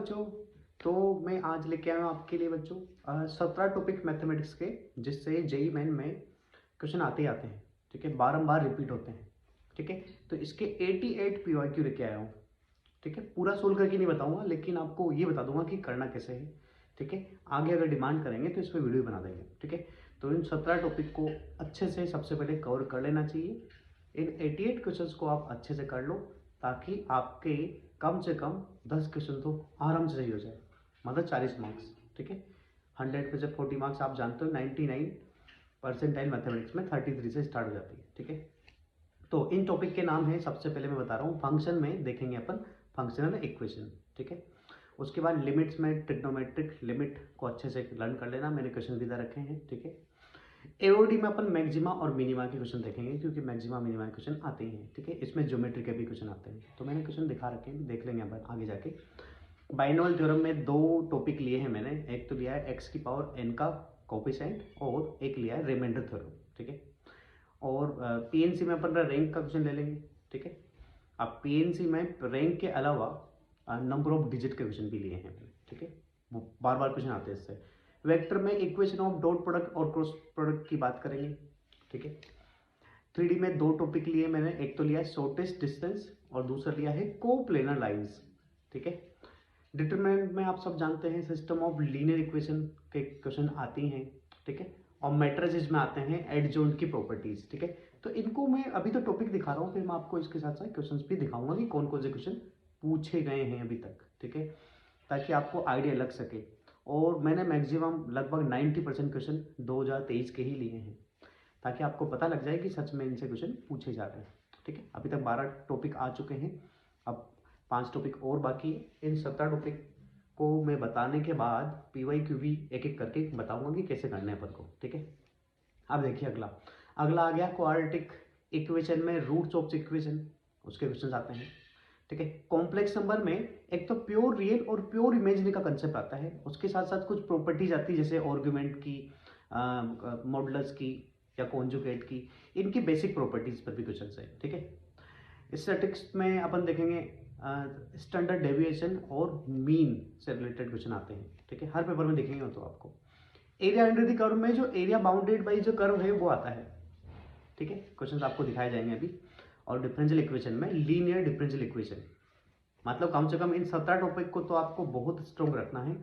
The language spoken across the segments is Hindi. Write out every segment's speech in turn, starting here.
बच्चों, तो मैं आज लेके आया हूँ आपके लिए बच्चों 17 टॉपिक मैथमेटिक्स के, जिससे जेई मेन में क्वेश्चन आते ही आते हैं। ठीक है, बारंबार रिपीट होते हैं। ठीक है, तो इसके 88 पीवाईक्यू लेके आया हूँ। ठीक है, पूरा सोल्व करके नहीं बताऊंगा, लेकिन आपको ये बता दूंगा कि करना कैसे है। ठीक है, आगे अगर डिमांड करेंगे तो इस पर वीडियो बना देंगे। ठीक है, तो इन 17 टॉपिक को अच्छे से सबसे पहले कवर कर लेना चाहिए। इन 88 क्वेश्चंस को आप अच्छे से कर लो, ताकि आपके कम से कम 10 क्वेश्चन तो आराम से सही हो जाए, मतलब 40 मार्क्स। ठीक है, 100 में से 40 मार्क्स आप जानते हो 99 परसेंटाइल मैथमेटिक्स में 33 से स्टार्ट हो जाती है। ठीक है, तो इन टॉपिक के नाम है, सबसे पहले मैं बता रहा हूँ फंक्शन में देखेंगे अपन फंक्शनल इक्वेशन। ठीक है, उसके बाद लिमिट्स में ट्रिग्नोमेट्रिक लिमिट को अच्छे से लर्न कर लेना, मैंने क्वेश्चन भी दे रखे हैं। ठीक है, एओडी में अपन मैक्सिमा और मिनिमा के क्वेश्चन देखेंगे, क्योंकि मैक्सिमा मिनिमा के क्वेश्चन आते ही हैं। ठीक है, इसमें ज्योमेट्री के भी क्वेश्चन आते हैं, तो मैंने क्वेश्चन दिखा रखे हैं, देख लेंगे अपन आगे जाके। बाइनोमियल थ्योरम में दो टॉपिक लिए हैं मैंने, एक तो लिया है एक्स की पावर एन का कोफिशिएंट और एक लिया है रिमाइंडर थ्योरम। ठीक है, और पीएनसी में अपन रैंक का क्वेश्चन ले लेंगे। ठीक है, अब पीएनसी में रैंक के अलावा नंबर ऑफ डिजिट के क्वेश्चन भी लिए हैं मैंने। ठीक है, वो बार बार क्वेश्चन आते हैं इससे। वेक्टर में इक्वेशन ऑफ डॉट प्रोडक्ट और क्रॉस प्रोडक्ट की बात करेंगे। ठीक है, 3D में दो टॉपिक लिए मैंने, एक तो लिया है शॉर्टेस्ट डिस्टेंस और दूसरा लिया है कोप्लेनर लाइंस। ठीक है, डिटरमिनेंट में आप सब जानते हैं सिस्टम ऑफ लीनियर इक्वेशन के क्वेश्चन आती हैं। ठीक है, और मैट्रिसेस में आते हैं एडजॉइंट की प्रॉपर्टीज। ठीक है, तो इनको मैं अभी तो टॉपिक दिखा रहा हूँ, फिर मैं आपको इसके साथ साथ क्वेश्चंस भी दिखाऊंगा कि कौन कौन से क्वेश्चन पूछे गए हैं अभी तक। ठीक है, ताकि आपको आइडिया लग सके। और मैंने मैक्सिमम लगभग 90% क्वेश्चन 2023 के ही लिए हैं, ताकि आपको पता लग जाए कि सच में इनसे क्वेश्चन पूछे जा रहे हैं। ठीक है, अभी तक 12 टॉपिक आ चुके हैं, अब 5 टॉपिक और बाकी है। इन 17 टॉपिक को मैं बताने के बाद पीवाईक्यू भी एक एक करके बताऊंगा कि कैसे करना है अपन को। ठीक है, अब देखिए अगला अगला आ गया क्वाड्रेटिक इक्वेशन में रूट्स ऑफ इक्वेशन, उसके क्वेश्चन आते हैं। ठीक है, कॉम्प्लेक्स नंबर में एक तो प्योर रियल और प्योर इमेजिनरी का कंसेप्ट आता है, उसके साथ साथ कुछ प्रॉपर्टीज आती है, जैसे आर्गुमेंट की, मॉडुलस की या कॉन्जुगेट की, इनकी बेसिक प्रॉपर्टीज पर भी क्वेश्चन है। ठीक है, स्टैटिस्टिक्स में अपन देखेंगे स्टैंडर्ड डेविएशन और मीन से रिलेटेड क्वेश्चन आते हैं। ठीक है, हर पेपर में देखेंगे तो आपको एरिया अंडर द कर्व में जो एरिया बाउंडेड बाई जो कर्व है वो आता है। ठीक है, क्वेश्चन आपको दिखाए जाएंगे अभी। और डिफरेंशियल इक्वेशन में लीनियर डिफरेंशियल इक्वेशन, मतलब कम से कम इन 17 टॉपिक को तो आपको बहुत स्ट्रॉन्ग रखना है,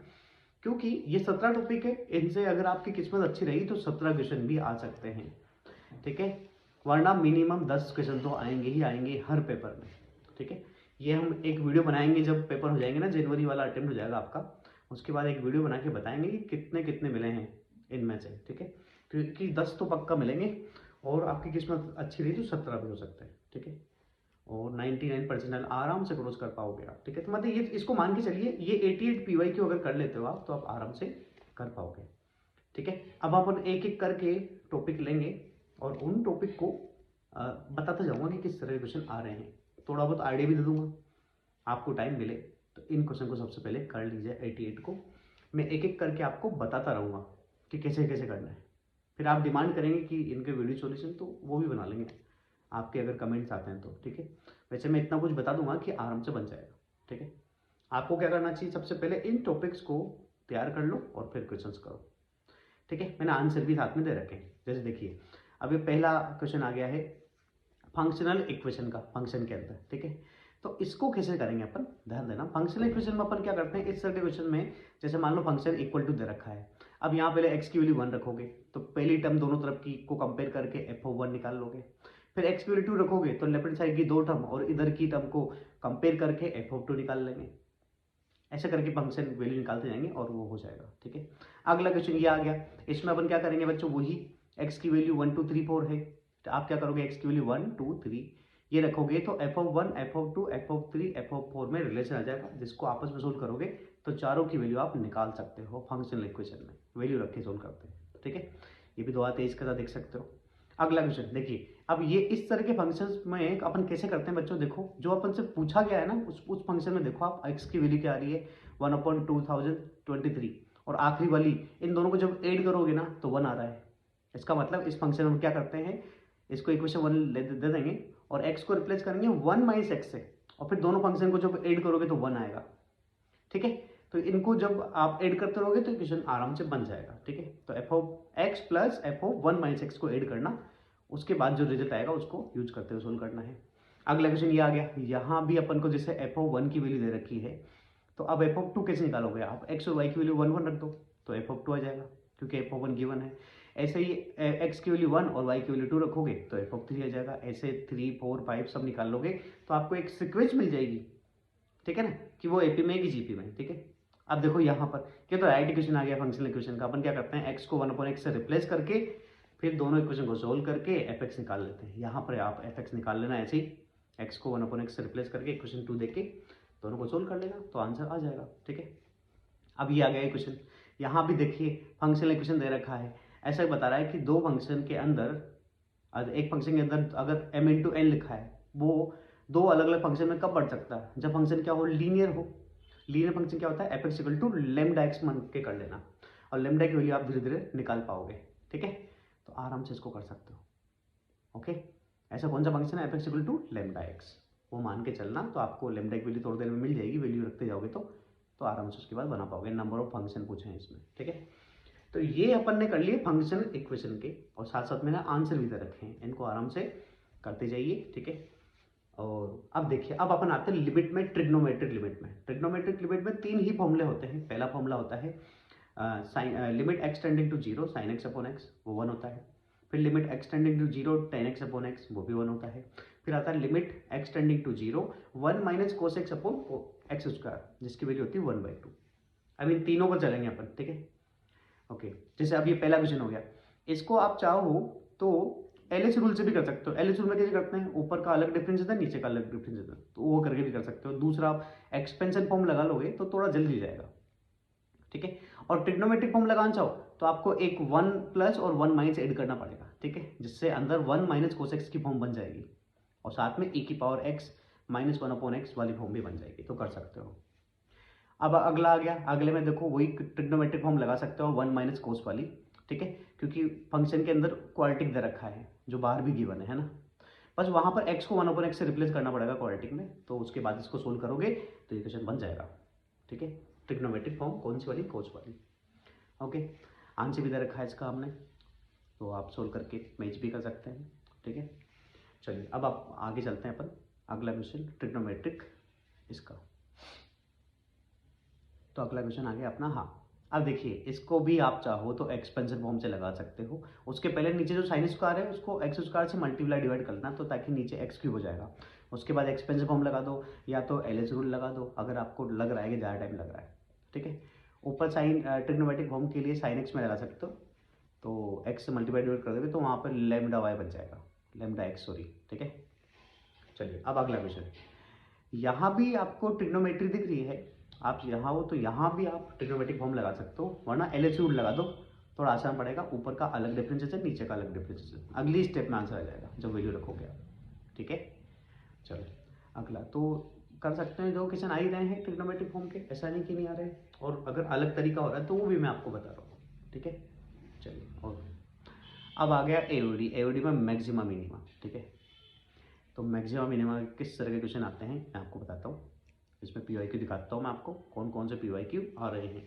क्योंकि ये 17 टॉपिक है, इनसे अगर आपकी किस्मत अच्छी रही तो 17 क्वेश्चन भी आ सकते हैं। ठीक है, वरना मिनिमम 10 क्वेश्चन तो आएंगे ही आएंगे हर पेपर में। ठीक है, ये हम एक वीडियो बनाएंगे जब पेपर हो जाएंगे ना, जनवरी वाला अटेम्प्ट हो जाएगा आपका, उसके बाद एक वीडियो बना के बताएंगे कि कितने कितने मिले हैं इनमें से। ठीक है, क्योंकि 10 तो पक्का मिलेंगे, और आपकी किस्मत अच्छी रही तो 17 भी हो सकते हैं। ठीक है, और 99% आराम से क्रॉस कर पाओगे आप। ठीक है, तो मतलब ये इसको मान के चलिए, ये 88 पीवाईक्यू अगर कर लेते हो आप तो आप आराम से कर पाओगे। ठीक है, अब अपन एक एक करके टॉपिक लेंगे और उन टॉपिक को बताता जाऊंगा कि किस तरह के क्वेश्चन आ रहे हैं, थोड़ा बहुत आइडिया भी दे दूंगा। आपको टाइम मिले तो इन क्वेश्चन को सबसे पहले कर लीजिए, 88 को मैं एक एक करके आपको बताता रहूँगा कि कैसे कैसे करना है। फिर आप डिमांड करेंगे कि इनके वीडियो सॉल्यूशन, तो वो भी बना लेंगे आपके अगर कमेंट्स आते हैं तो। ठीक है, वैसे मैं इतना कुछ बता दूंगा कि आराम से बन जाएगा। ठीक है, आपको क्या करना चाहिए, सबसे पहले इन टॉपिक्स को तैयार कर लो और फिर क्वेश्चंस करो। ठीक है, मैंने आंसर भी साथ में दे रखे हैं। जैसे देखिए, अब ये पहला क्वेश्चन आ गया है फंक्शनल इक्वेशन का, फंक्शन के अंदर। ठीक है, तो इसको कैसे करेंगे अपन, ध्यान देना। फंक्शनल इक्वेशन में अपन क्या करते हैं, इस तरह के क्वेश्चन में, जैसे मान लो फंक्शन इक्वल टू दे रखा है, अब यहाँ पहले एक्स की वैल्यू 1 रखोगे तो पहली टर्म दोनों तरफ की को कंपेयर करके f(1) निकाल लोगे। फिर एक्स की वैल्यू 2 रखोगे तो लेफ्ट साइड की दो टर्म और इधर की टर्म को कंपेयर करके f(2) निकाल लेंगे। ऐसा करके फंक्शन वैल्यू निकालते जाएंगे और वो हो जाएगा। ठीक है, अगला क्वेश्चन ये आ गया, इसमें अपन क्या करेंगे बच्चों, वही एक्स की वैल्यू 1 2 3 4 है, तो आप क्या करोगे, एक्स की वैल्यू 1 2 3 ये रखोगे तो f(1) f(2) f(3) f(4) में रिलेशन आ जाएगा, जिसको आपस में सोल्व करोगे तो चारों की वैल्यू आप निकाल सकते हो फंक्शनल इक्वेशन में, वैल्यू रख के सोल्व करते हैं। ठीक है, ये भी 2-23 का देख सकते हो। अगला क्वेश्चन देखिए, अब ये इस तरह के फंक्शंस में अपन कैसे करते हैं बच्चों, देखो जो अपन से पूछा गया है ना, उस फंक्शन में देखो आप एक्स की वैल्यू क्या आ रही है 1/2023, और आखिरी वाली इन दोनों को जब ऐड करोगे ना तो 1 आ रहा है। इसका मतलब इस फंक्शन में क्या करते हैं, इसको इक्वेशन 1 दे देंगे और x को रिप्लेस करेंगे 1 - x से, और फिर दोनों फंक्शन को जब ऐड करोगे तो 1 आएगा। ठीक है। तो इनको जब आप ऐड करते रहोगे तो इक्वेशन आराम से बन जाएगा। ठीक है, तो F of x plus F of 1 minus x को ऐड करना, उसके बाद जो रिजल्ट आएगा उसको यूज करते हुए सोल्व करना है। अगला क्वेश्चन ये आ गया, यहाँ भी अपन को जैसे एफ ऑफ 1 की वैल्यू दे रखी है, तो अब एफ ऑफ 2 कैसे निकालोगे आप? एक्स और वाई की वैल्यू 1 1 रख दो तो एफ ऑफ 2 आ जाएगा, क्योंकि एफ ऑफ 1 गिवन है। ऐसे ही एक्स की वैल्यू 1 और वाई की वैल्यू 2 रखोगे तो एफ ऑफ 3 आ जाएगा। ऐसे 3 4 5 सब निकाल लोगे तो आपको एक सीक्वेंस मिल जाएगी। ठीक है ना, कि वो एपी में है कि जीपी में। ठीक है, अब देखो यहाँ पर क्या, तो राइट इक्वेशन आ गया फंक्शनल इक्वेशन का। अपन क्या करते हैं, एक्स को 1/x से रिप्लेस करके फिर दोनों इक्वेशन को सोल्व करके एफ एक्स निकाल लेते हैं। यहाँ पर आप एफ एक्स निकाल लेना ऐसे ही, एक्स को 1/x से रिप्लेस करके इक्वेशन 2 देके दोनों को सोल्व कर लेना तो आंसर आ जाएगा। ठीक है, अब ये आ गया इक्वेशन। यहाँ भी देखिए फंक्शनल इक्वेशन दे रखा है, ऐसा बता रहा है कि दो फंक्शन के अंदर, एक फंक्शन के अंदर अगर m इंटू एन लिखा है, वो दो अलग अलग फंक्शन में कब बढ़ सकता है? जब फंक्शन क्या हो, लीनियर हो। लीनियर फंक्शन क्या होता है, f x equal to lambda x मान के कर लेना, और लेमडा की वैल्यू आप धीरे धीरे निकाल पाओगे। ठीक है, तो आराम से इसको कर सकते हो। ओके, ऐसा कौन सा फंक्शन है, f x equal to lambda x, वो मान के चलना, तो आपको लेमडा की वैल्यू थोड़ी देर में मिल जाएगी। वैल्यू रखते जाओगे तो आराम से उसके बाद बना पाओगे। नंबर ऑफ फंक्शन पूछे हैं इसमें। ठीक है, तो ये अपन ने कर लिए फंक्शन इक्वेशन के, और साथ साथ में ना आंसर भी दे रखे हैं, इनको आराम से करते जाइए। ठीक है, और अब देखिए, अब अपन आते हैं लिमिट में, ट्रिग्नोमेट्रिक लिमिट में। ट्रिग्नोमेट्रिक लिमिट में 3 ही फॉर्मूले होते हैं। पहला फॉर्मूला होता है limit x tending to 0 sin x upon x, वो 1 होता है। फिर limit x tending to 0 tan x upon x, वो भी 1 होता है। फिर आता है limit x tending to 0 1 minus cos x upon x square, जिसकी वैल्यू होती है 1/2। अब इन तीनों पर चलेंगे अपन। ठीक है, ओके, जैसे अब ये पहला क्वेश्चन हो गया, इसको आप चाहो तो एलएच रूल से भी कर सकते हो। एलएच रूल में कैसे करते हैं, ऊपर का अलग डिफरेंस होता है, नीचे का अलग डिफरेंस होता है, तो वो करके भी कर सकते हो। दूसरा, आप एक्सपेंशन फॉर्म लगा लोगे तो थोड़ा जल्दी जाएगा। ठीक है, और ट्रिग्नोमेट्रिक फॉर्म लगाना चाहो तो आपको एक 1 प्लस और 1 माइनस ऐड करना पड़ेगा। ठीक है, जिससे अंदर 1 माइनस कोस एक्स की फॉर्म बन जाएगी, और साथ में e की पावर x माइनस 1/x वाली फॉर्म भी बन जाएगी, तो कर सकते हो। अब अगला आ गया, अगले में देखो वही ट्रिग्नोमेट्रिक फॉर्म लगा सकते हो 1 माइनस कोस वाली। ठीक है, क्योंकि फंक्शन के अंदर क्वाड्रेटिक दे रखा है, जो बाहर भी गिवन है ना, बस वहां पर x को 1/x से रिप्लेस करना पड़ेगा क्वाड्रेटिक में, तो उसके बाद इसको सोल्व करोगे तो ये क्वेश्चन बन जाएगा। ठीक है, ट्रिग्नोमेट्रिक फॉर्म कौन सी वाली, कोस वाली। ओके, आंसर भी दे रखा है इसका हमने, तो आप सोल्व करके मैच भी कर सकते हैं। ठीक है, चलिए अब आप आगे चलते हैं अपन, अगला क्वेश्चन ट्रिग्नोमेट्रिक इसका। तो अगला क्वेश्चन आ गया अपना। हाँ, अब देखिए, इसको भी आप चाहो तो एक्सपेंशन फॉर्म से लगा सकते हो। उसके पहले नीचे जो साइन स्क्वायर है उसको एक्स स्क्वायर से मल्टीप्लाई डिवाइड करना, तो ताकि नीचे एक्स क्यूब हो जाएगा। उसके बाद एक्सपेंशन फॉर्म लगा दो, या तो एलएच रूल लगा दो अगर आपको लग रहा है कि ज़्यादा टाइम लग रहा है। ठीक है, ऊपर साइन ट्रिग्नोमेट्रिक फॉर्म के लिए साइन एक्स में लगा सकते हो, तो एक्स से मल्टीप्लाई डिवाइड कर दोगे तो वहाँ पर लेमडा वाई बन जाएगा, लेमडा एक्स सॉरी। ठीक है, चलिए अब अगला क्वेश्चन। यहाँ भी आपको ट्रिग्नोमेट्री दिख रही है, आप यहाँ हो तो यहाँ भी आप ट्रिग्नोमेट्रिक फॉर्म लगा सकते हो, वरना एलएच रूल लगा दो, थोड़ा आसान पड़ेगा। ऊपर का अलग डिफरेंसेस है, नीचे का अलग डिफरेंसेस है, अगली स्टेप में आंसर आ जाएगा जब वैल्यू रखोगे आप। ठीक है, चलो अगला तो कर सकते हैं, जो क्वेश्चन आ ही रहे हैं ट्रिग्नोमेट्रिक फॉर्म के, ऐसा नहीं कि नहीं आ रहे, और अगर अलग तरीका हो रहा है तो वो भी मैं आपको बता रहा हूँ। ठीक है, चलिए, और अब आ गया एओडी। एओडी में मैक्सिमा मिनिमा। ठीक है, तो मैक्सिमा मिनिमा किस तरह के क्वेश्चन आते हैं मैं आपको बताता हूँ। इसमें PYQ दिखाता हूँ मैं आपको, कौन कौन से PYQ आ रहे हैं।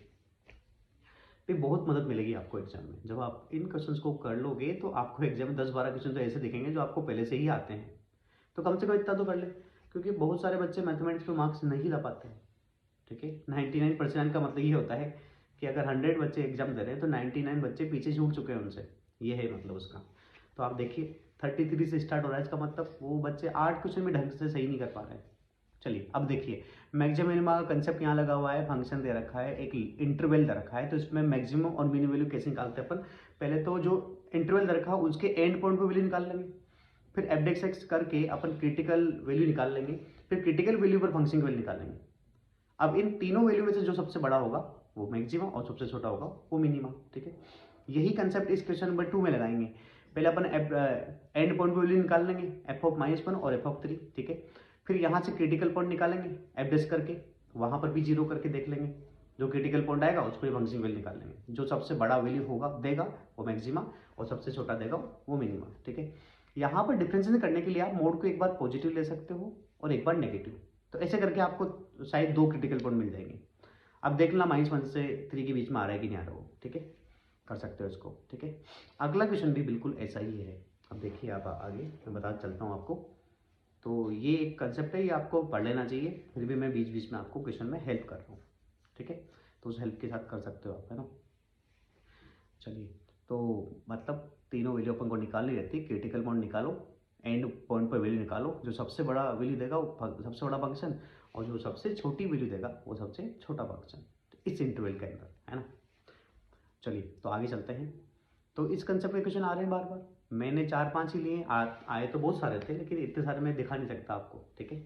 भी बहुत मदद मिलेगी आपको एग्जाम में, जब आप इन क्वेश्चंस को कर लोगे तो आपको एग्जाम में 10-12 क्वेश्चन तो ऐसे दिखेंगे जो आपको पहले से ही आते हैं। तो कम से कम इतना तो कर ले, क्योंकि बहुत सारे बच्चे मैथमेटिक्स में मार्क्स नहीं ला पाते हैं। ठीक है, 99% का मतलब ये होता है कि अगर 100 बच्चे एग्जाम दे रहे हैं तो 99 बच्चे पीछे छूट चुके हैं उनसे, ये है मतलब उसका। तो आप देखिए 33 से स्टार्ट हो रहा है, इसका मतलब वो बच्चे 8 क्वेश्चन में ढंग से सही नहीं कर पा रहे हैं। चलिए अब देखिए, मैक्सिमम मिनिमा का कंसेप्ट यहाँ लगा हुआ है, फंक्शन दे रखा है, एक इंटरवल दे रखा है, तो इसमें मैक्सिमम और मिनिमम वैल्यू कैसे निकालते हैं अपन। पहले तो जो इंटरवल दे रखा है उसके एंड पॉइंट पे वैल्यू निकाल लेंगे, फिर f(x) करके अपन क्रिटिकल वैल्यू निकाल लेंगे, फिर क्रिटिकल वैल्यू पर फंक्शन की वैल्यू निकाल लेंगे। अब इन तीनों वैल्यू में से जो सबसे बड़ा होगा वो मैक्सिमम, और सबसे छोटा होगा वो मिनिमम। ठीक है, यही कंसेप्ट इस क्वेश्चन नंबर 2 में लगाएंगे। पहले अपन एंड पॉइंट वैल्यू निकाल लेंगे, f(-1) और f(3). ठीक है, फिर यहाँ से क्रिटिकल पॉइंट निकालेंगे f' करके, वहाँ पर भी 0 करके देख लेंगे, जो क्रिटिकल पॉइंट आएगा उस पर फंक्शन वैल्यू निकाल लेंगे। जो सबसे बड़ा वैल्यू होगा देगा वो मैक्सिमम, और सबसे छोटा देगा वो मिनिमम। ठीक है, यहाँ पर डिफरेंशिएशन करने के लिए आप मोड को एक बार पॉजिटिव ले सकते हो और एक बार नेगेटिव, तो ऐसे करके आपको शायद 2 क्रिटिकल पॉइंट मिल जाएंगे। अब देखना -1 से 3 के बीच में आ रहा है कि नहीं आ रहा वो, ठीक है, कर सकते हो इसको, ठीक है। अगला क्वेश्चन भी बिल्कुल ऐसा ही है। अब देखिए आप आगे मैं बता चलता हूँ आपको। तो ये एक कंसेप्ट है, ये आपको पढ़ लेना चाहिए, फिर भी मैं बीच बीच में आपको क्वेश्चन में हेल्प कर रहा हूँ, ठीक है। तो उस हेल्प के साथ कर सकते हो आप, है ना। चलिए, तो मतलब तीनों वैल्यू अपन को निकालनी रहती है। क्रिटिकल पॉइंट निकालो, एंड पॉइंट पर वैल्यू निकालो, जो सबसे बड़ा वैल्यू देगा वो सबसे बड़ा फंक्शन, और जो सबसे छोटी वैल्यू देगा वो सबसे छोटा फंक्शन, इस इंटरवल के अंदर, है ना। चलिए, तो आगे चलते हैं। तो इस कंसेप्ट के क्वेश्चन आ रहे हैं बार बार। मैंने 4-5 ही लिए, आए तो बहुत सारे थे, लेकिन इतने सारे मैं दिखा नहीं सकता आपको, ठीक है।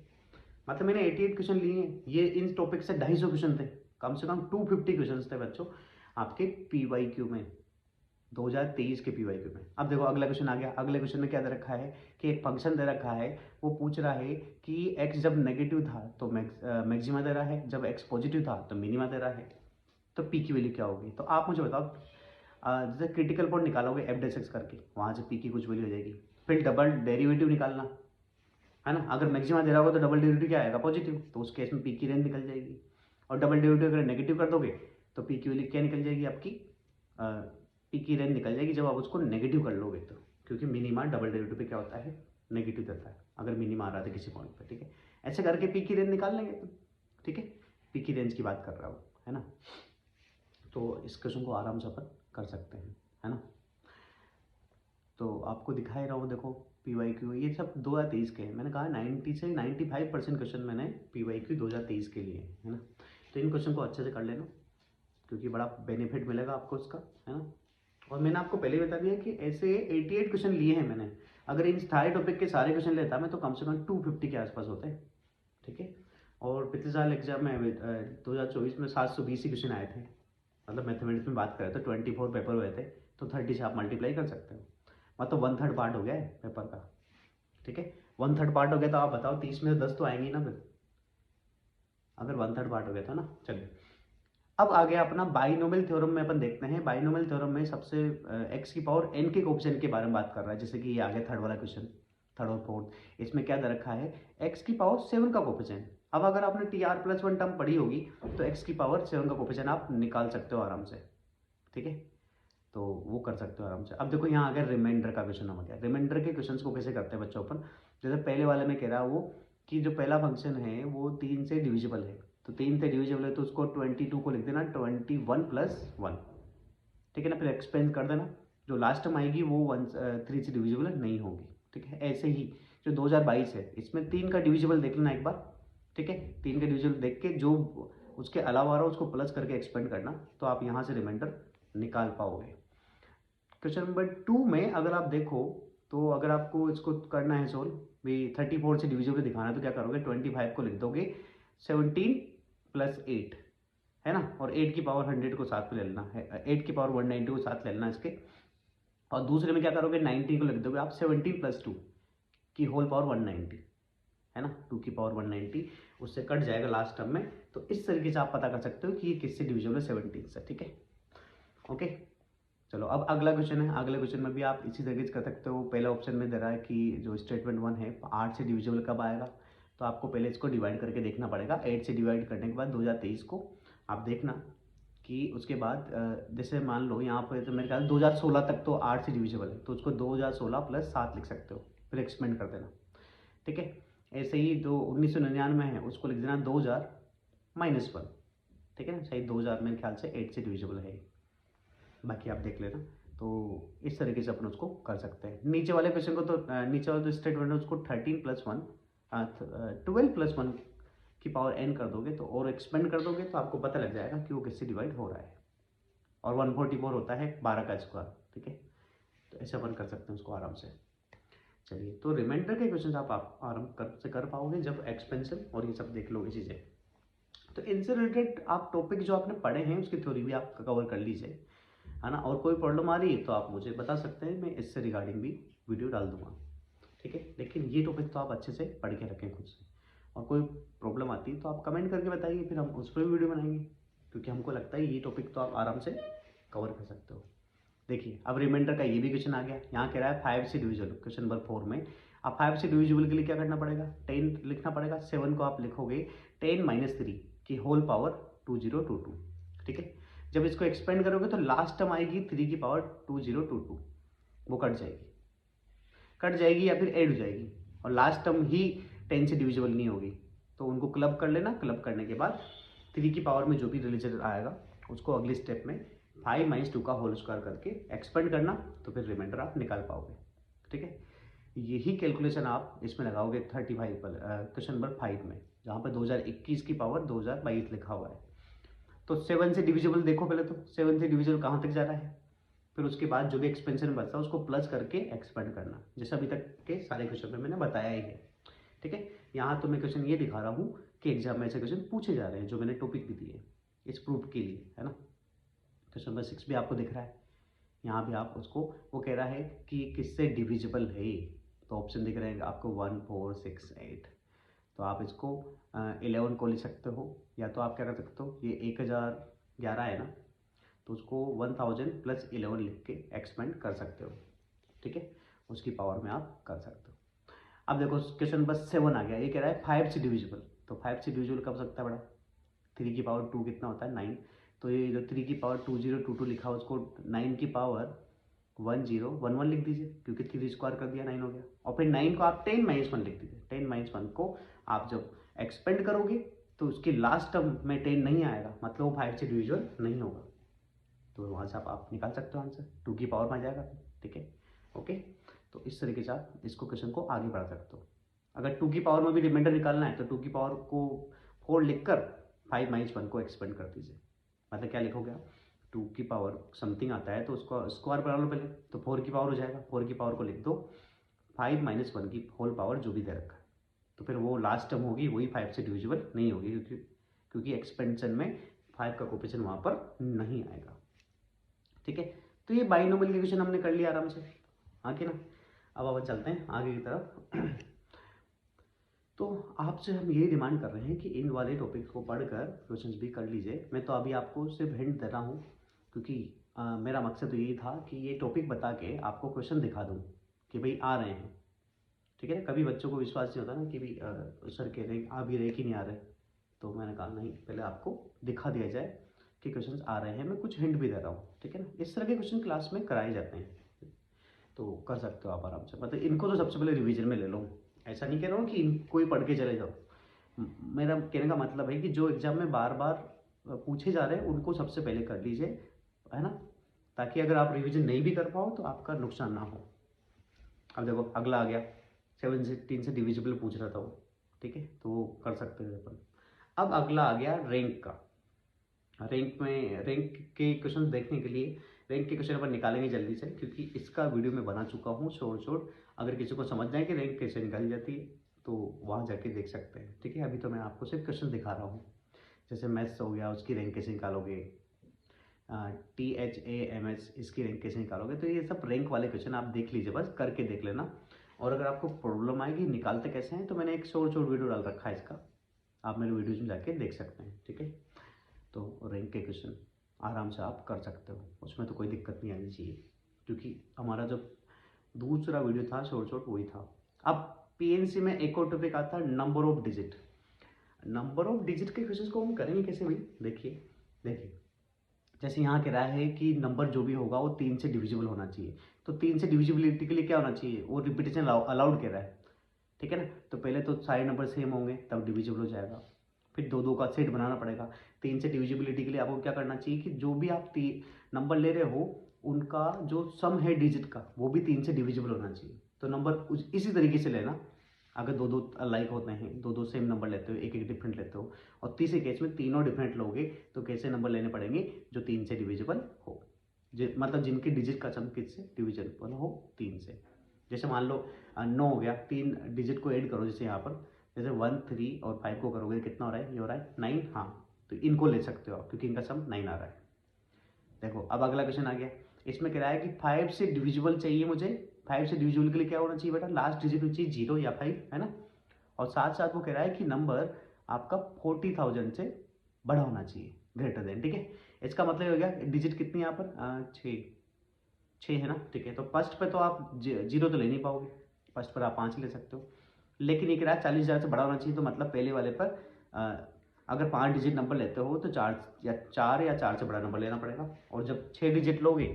मतलब मैंने 88 क्वेश्चन लिए हैं, ये इन टॉपिक से 250 क्वेश्चन थे, कम से कम 250 क्वेश्चन थे बच्चों आपके PYQ में, 2023 के PYQ में। अब देखो अगला क्वेश्चन आ गया। अगले क्वेश्चन में क्या दे रखा है कि एक फंक्शन दे रखा है, वो पूछ रहा है कि x जब नेगेटिव था तो मैक्सिमा दे रहा है, जब x पॉजिटिव था तो मिनिमा दे रहा है, तो p की वैल्यू क्या होगी। तो आप मुझे बताओ, जैसे क्रिटिकल पॉइंट निकालोगे f' करके, वहाँ से p की कुछ वैल्यू हो जाएगी, फिर डबल डेरिवेटिव निकालना, है ना। अगर मैक्सिमा दे रहा होगा तो डबल डेरिवेटिव क्या आएगा, पॉजिटिव, तो उस केस में p की रेंज निकल जाएगी। और डबल डेरिवेटिव अगर नेगेटिव कर दोगे तो p की वैल्यू क्या निकल जाएगी आपकी, p की रेंज निकल जाएगी जब आप उसको नेगेटिव कर लोगे तो, क्योंकि मिनिमा डबल डेरिवेटिव पे क्या होता है, नेगेटिव देता है, अगर मिनिमा आ रहा था किसी पॉइंट पे, ठीक है। ऐसे करके p की रेंज निकाल लेंगे तुम, ठीक है। p की रेंज की बात कर रहा हूँ, है ना। तो इस क्वेश्चन को आराम से अपन कर सकते हैं, है ना। तो आपको दिखाई रहा हूँ, देखो PYQ ये सब 2023 के हैं। मैंने कहा 90 से 95% क्वेश्चन मैंने PYQ 2023 के लिए, है ना। तो इन क्वेश्चन को अच्छे से कर लेना, क्योंकि बड़ा बेनिफिट मिलेगा आपको उसका, है ना। और मैंने आपको पहले ही बता दिया कि ऐसे 88 क्वेश्चन लिए हैं मैंने। अगर इन सारे टॉपिक के सारे क्वेश्चन लेता मैं तो कम से कम 250 के आसपास होते, ठीक है। और पिछले साल एग्जाम में 2024 में 720 ही क्वेश्चन आए थे। मतलब मैथमेटिक्स में बात करें तो 24 पेपर हुए थे, तो 30 से आप मल्टीप्लाई कर सकते हो, मतलब 1/3 पार्ट हो गया है पेपर का, ठीक है। 1/3 पार्ट हो गया तो आप बताओ 30 में से 10 तो आएंगी ना फिर, अगर 1/3 पार्ट हो गया था ना। चलिए, अब आ गया अपना बाइनोमियल थ्योरम में अपन देखते हैं। बाइनोमियल थ्योरम में सबसे x की पावर n के कोएफिशिएंट के बारे में बात कर रहा है। जैसे कि ये आ गया थर्ड वाला क्वेश्चन, थर्ड और फोर्थ, इसमें क्या दे रखा है, x की पावर 7 का कोएफिशिएंट। अब अगर आपने TR+1 टर्म पढ़ी होगी तो x की पावर 7 का कोएफिशिएंट आप निकाल सकते हो आराम से, ठीक है। तो वो कर सकते हो आराम से। अब देखो यहाँ आ गया रिमाइंडर का क्वेश्चन आ गया। रिमाइंडर के क्वेश्चंस को कैसे करते हैं बच्चों अपन, जैसे पहले वाले में कह रहा वो कि जो पहला फंक्शन है वो 3 से डिविजिबल है, तो 3 से डिविजिबल है तो उसको 22 को लिख देना 21+1, ठीक है ना। फिर एक्सपेंड कर देना, जो लास्ट में आएगी वो 3 से डिविजिबल नहीं होगी, ठीक है। ऐसे ही जो 2022 है इसमें 3 का डिविजिबल देख लेना एक बार, ठीक है। 3 का डिविजिबल देख के जो उसके अलावा आ रहा है उसको प्लस करके एक्सपेंड करना, तो आप यहाँ से रिमाइंडर निकाल पाओगे। क्वेश्चन नंबर 2 में अगर आप देखो, तो अगर आपको इसको करना है सोल्व भी 34 से डिविजिबल दिखाना है तो क्या करोगे, 25 को लिख दोगे 17+8, है ना। और 8 की पावर 100 को साथ में ले लेना है, 8 की पावर 190 को साथ ले लेना इसके। और दूसरे में क्या करोगे, 90 को लिख दोगे आप 17+2 की होल पावर 190, है ना। 2 की पावर 190 उससे कट जाएगा लास्ट टर्म में। तो इस तरीके से आप पता कर सकते हो कि ये किससे डिविजिबल है, 17 से, ठीक है। ओके, चलो अब अगला क्वेश्चन है। अगले क्वेश्चन में भी आप इसी तरीके से कर सकते हो। पहले ऑप्शन में दे रहा है कि जो स्टेटमेंट 1 है 8 से डिविजिबल कब आएगा, तो आपको पहले इसको डिवाइड करके देखना पड़ेगा। 8 से डिवाइड करने के बाद 2023 को आप देखना कि उसके बाद जैसे मान लो यहाँ पर तो मेरे ख्याल 2016 तक तो 8 से डिविजिबल है, तो उसको 2016 + 7 लिख सकते हो, फिर एक्सपेंड कर देना, ठीक है। ऐसे ही जो 1999 है उसको लिख देना 2000-1, ठीक है ना। सही, 2000 मेरे ख्याल से 8 से डिविजिबल है, बाकी आप देख लेना। तो इस तरीके से अपन उसको कर सकते हैं। नीचे वाले क्वेश्चन को तो नीचे वाला जो स्टेटमेंट है उसको 13+1 12+1 की पावर n कर दोगे तो, और एक्सपेंड कर दोगे तो आपको पता लग जाएगा कि वो किससे डिवाइड हो रहा है। और 144 होता है 12 का स्क्वायर, ठीक है। तो ऐसे अपन कर सकते हैं उसको आराम से। चलिए, तो रिमाइंडर के क्वेश्चन आप आराम से कर पाओगे जब एक्सपेंशन और ये सब देख लोगे चीज़ें। तो इनसे रिलेटेड आप टॉपिक जो आपने पढ़े हैं उसकी थ्योरी भी आप कवर कर लीजिए, है ना। और कोई प्रॉब्लम आ रही है तो आप मुझे बता सकते हैं, मैं इससे रिगार्डिंग भी वीडियो डाल दूंगा, ठीक है। लेकिन ये टॉपिक तो आप अच्छे से पढ़ के रखें खुद से, और कोई प्रॉब्लम आती है तो आप कमेंट करके बताइए, फिर हम उस पर भी वीडियो बनाएंगे, क्योंकि हमको लगता है ये टॉपिक तो आप आराम से कवर कर सकते हो। देखिए, अब रिमाइंडर का ये भी क्वेश्चन आ गया। यहाँ कह रहा है 5 से डिविजिबल, क्वेश्चन नंबर 4 में। अब 5 से डिविजिबल के लिए क्या करना पड़ेगा, 10 लिखना पड़ेगा। 7 को आप लिखोगे 10 - 3 की होल पावर 2022, ठीक है। जब इसको एक्सपेंड करोगे तो लास्ट टर्म आएगी 3 की पावर 2022, वो कट जाएगी या फिर ऐड हो जाएगी, और लास्ट टर्म ही 10 से डिविजिबल नहीं होगी। तो उनको क्लब कर लेना, क्लब करने के बाद 3 की पावर में जो भी रिलीजन आएगा उसको अगले स्टेप में 5 - 2 का होल स्क्वायर करके एक्सपेंड करना, तो फिर रिमाइंडर आप निकाल पाओगे, ठीक है। यही कैलकुलेशन आप इसमें लगाओगे 35 पर क्वेश्चन नंबर 5 में, जहाँ पर 2021 की पावर 2022 लिखा हुआ है। तो 7 से डिविजिबल देखो, पहले तो 7 से डिविजिबल कहाँ तक जा रहा है, फिर उसके बाद जो भी एक्सपेंशन बचता है उसको प्लस करके एक्सपेंड करना, जैसे अभी तक के सारे क्वेश्चन में मैंने बताया ही है, ठीक है। यहाँ तो मैं क्वेश्चन ये दिखा रहा हूँ कि एग्जाम में ऐसे क्वेश्चन पूछे जा रहे हैं जो मैंने टॉपिक भी दिए इस प्रूफ के लिए, है ना। क्वेश्चन नंबर 6 भी आपको दिख रहा है, यहाँ भी आप उसको, वो कह रहा है कि किससे डिविजिबल है, तो ऑप्शन दिख रहे हैं आपको 1, 4, 6, 8। तो आप इसको 11 को लिख सकते हो, या तो आप क्या कर सकते हो, ये 1011 है ना, तो उसको 1000 + 11 लिख के एक्सपेंड कर सकते हो, ठीक है। उसकी पावर में आप कर सकते हो। अब देखो क्वेश्चन नंबर 7 आ गया, ये कह रहा है 5 से डिविजिबल, तो 5 से डिविजिबल कब सकता है बड़ा, 3 की पावर 2 कितना होता है 9, तो ये जो 3 की पावर 2022 लिखा है उसको 9 की पावर 1011 लिख दीजिए, क्योंकि 3 स्क्वायर कर दिया 9 हो गया, और फिर 9 को आप 10 - 1 लिख दीजिए। 10 - 1 को आप जब एक्सपेंड करोगे तो उसकी लास्ट टर्म में 10 नहीं आएगा, मतलब वो 5 से डिविजिबल नहीं होगा, तो वहाँ से आप निकाल सकते हो आंसर, 2 की पावर में आ जाएगा, ठीक है, ओके। तो इस तरीके से आप इसको क्वेश्चन को आगे बढ़ा सकते हो। अगर 2 की पावर में भी रिमाइंडर निकालना है तो 2 की पावर को 4 लिखकर 5 - 1 को एक्सपेंड कर दीजिए, मतलब क्या लिखोगे आप, 2 की पावर समथिंग आता है तो उसको स्क्वायर बना लो पहले, तो 4 की पावर हो जाएगा, 4 की पावर को लिख दो 5 - 1 की होल पावर जो भी दे रखा है, तो फिर वो लास्ट टर्म होगी वही 5 से डिविजिबल नहीं होगी, क्योंकि एक्सपेंशन में 5 का कोफिशिएंट वहाँ पर नहीं आएगा, ठीक है। तो ये बाइनोमियल के क्वेश्चन हमने कर लिया आराम से, हाँ कि ना। अब आप चलते हैं आगे की तरफ। तो आपसे हम यही डिमांड कर रहे हैं कि इन वाले टॉपिक को पढ़कर क्वेश्चंस भी कर लीजिए। मैं तो अभी आपको सिर्फ हिंट दे रहा हूँ, क्योंकि मेरा मकसद तो यही था कि ये टॉपिक बता के आपको क्वेश्चन दिखा दूँ कि भाई आ रहे हैं, ठीक है ना। कभी बच्चों को विश्वास नहीं होता ना कि भाई सर कह रहे आ भी रहे कि नहीं आ रहे, तो मैंने कहा नहीं, पहले आपको दिखा दिया जाए कि क्वेश्चंस आ रहे हैं, मैं कुछ हिंट भी दे रहा हूँ, ठीक है ना। इस तरह के क्वेश्चन क्लास में कराए जाते हैं, तो कर सकते हो आप आराम से, मतलब इनको तो सबसे पहले रिवीजन में ले लो। ऐसा नहीं कह रहा हूँ कि इनको ही पढ़ के चले जाओ, मेरा कहने का मतलब है कि जो एग्जाम में बार बार पूछे जा रहे हैं उनको सबसे पहले कर लीजिए, है ना, ताकि अगर आप रिवीजन नहीं भी कर पाओ तो आपका नुकसान ना हो। अब देखो अगला आ गया, 17 से डिविजिबल पूछ रहा था वो, ठीक है, तो वो कर सकते हो अपन। अब अगला आ गया रैंक का। रैंक के क्वेश्चन देखने के लिए रैंक के क्वेश्चन अपन निकालेंगे जल्दी से, क्योंकि इसका वीडियो मैं बना चुका हूँ शॉर्ट। अगर किसी को समझना है कि रैंक कैसे निकाली जाती है तो वहाँ जाके देख सकते हैं, ठीक है। अभी तो मैं आपको सिर्फ क्वेश्चन दिखा रहा हूँ, जैसे मैथ्स हो गया उसकी रैंक कैसे निकालोगे, THAMS इसकी रैंक कैसे निकालोगे, तो ये सब रैंक वाले क्वेश्चन आप देख लीजिए, बस करके देख लेना। और अगर आपको प्रॉब्लम आएगी निकालते कैसे हैं, तो मैंने एक शॉर्ट वीडियो डाल रखा है इसका, आप मेरे वीडियोज में जाके देख सकते हैं, ठीक है। तो रैंक के क्वेश्चन आराम से आप कर सकते हो, उसमें तो कोई दिक्कत नहीं आनी चाहिए, क्योंकि हमारा जो दूसरा वीडियो था शॉर्ट वही था। अब PNC में एक और टॉपिक आता है number of digit. Number of digit के क्वेश्चन को हम करेंगे कैसे भाई, देखिए जैसे यहाँ कह रहा है कि नंबर जो भी होगा वो 3 से डिविजिबल होना चाहिए, तो 3 से डिविजिबिलिटी के लिए क्या होना चाहिए, वो रिपीटेशन अलाउड कह रहा है, ठीक है ना। तो पहले तो सारे नंबर सेम होंगे तब डिविजिबल हो जाएगा, फिर 2 का सेट बनाना पड़ेगा। 3 से डिविजिबिलिटी के लिए आपको क्या करना चाहिए कि जो भी आप नंबर ले रहे हो उनका जो सम है डिजिट का वो भी 3 से डिविजिबल होना चाहिए। तो नंबर इसी तरीके से लेना, अगर 2 लाइक होते हैं, 2 सेम नंबर लेते हो, एक डिफरेंट लेते हो, और तीसरे केस में तीनों डिफरेंट लोगे, तो कैसे नंबर लेने पड़ेंगे जो 3 से डिविजिबल हो, मतलब जिनके डिजिट का सम किससे डिविजिबल हो 3 से। जैसे मान लो 9 हो गया, 3 डिजिट को ऐड करो, जैसे यहाँ पर जैसे 1, 3 और 5 को करोगे कितना हो रहा है, ये हो रहा है 9, हाँ, तो इनको ले सकते हो आप क्योंकि इनका सम 9 आ रहा है। देखो अब अगला क्वेश्चन आ गया, इसमें कह रहा है कि 5 से डिविजिबल चाहिए मुझे, 5 से डिविजिबल के लिए क्या होना चाहिए बेटा, लास्ट डिजिट होनी चाहिए 0 या 5, है ना। और साथ साथ वो कह रहा है कि नंबर आपका 40,000 से बड़ा होना चाहिए, ग्रेटर देन, ठीक है। इसका मतलब हो गया डिजिट कितनी यहाँ पर 6 है ना, ठीक है। तो फर्स्ट पे तो आप 0 तो ले नहीं पाओगे, फर्स्ट पर आप 5 ले सकते हो, लेकिन ये कह रहा है 40,000 से बड़ा होना चाहिए, तो मतलब पहले वाले पर अगर 5 डिजिट नंबर लेते हो तो 4 या 4 से बड़ा नंबर लेना पड़ेगा, और जब 6 डिजिट लोगे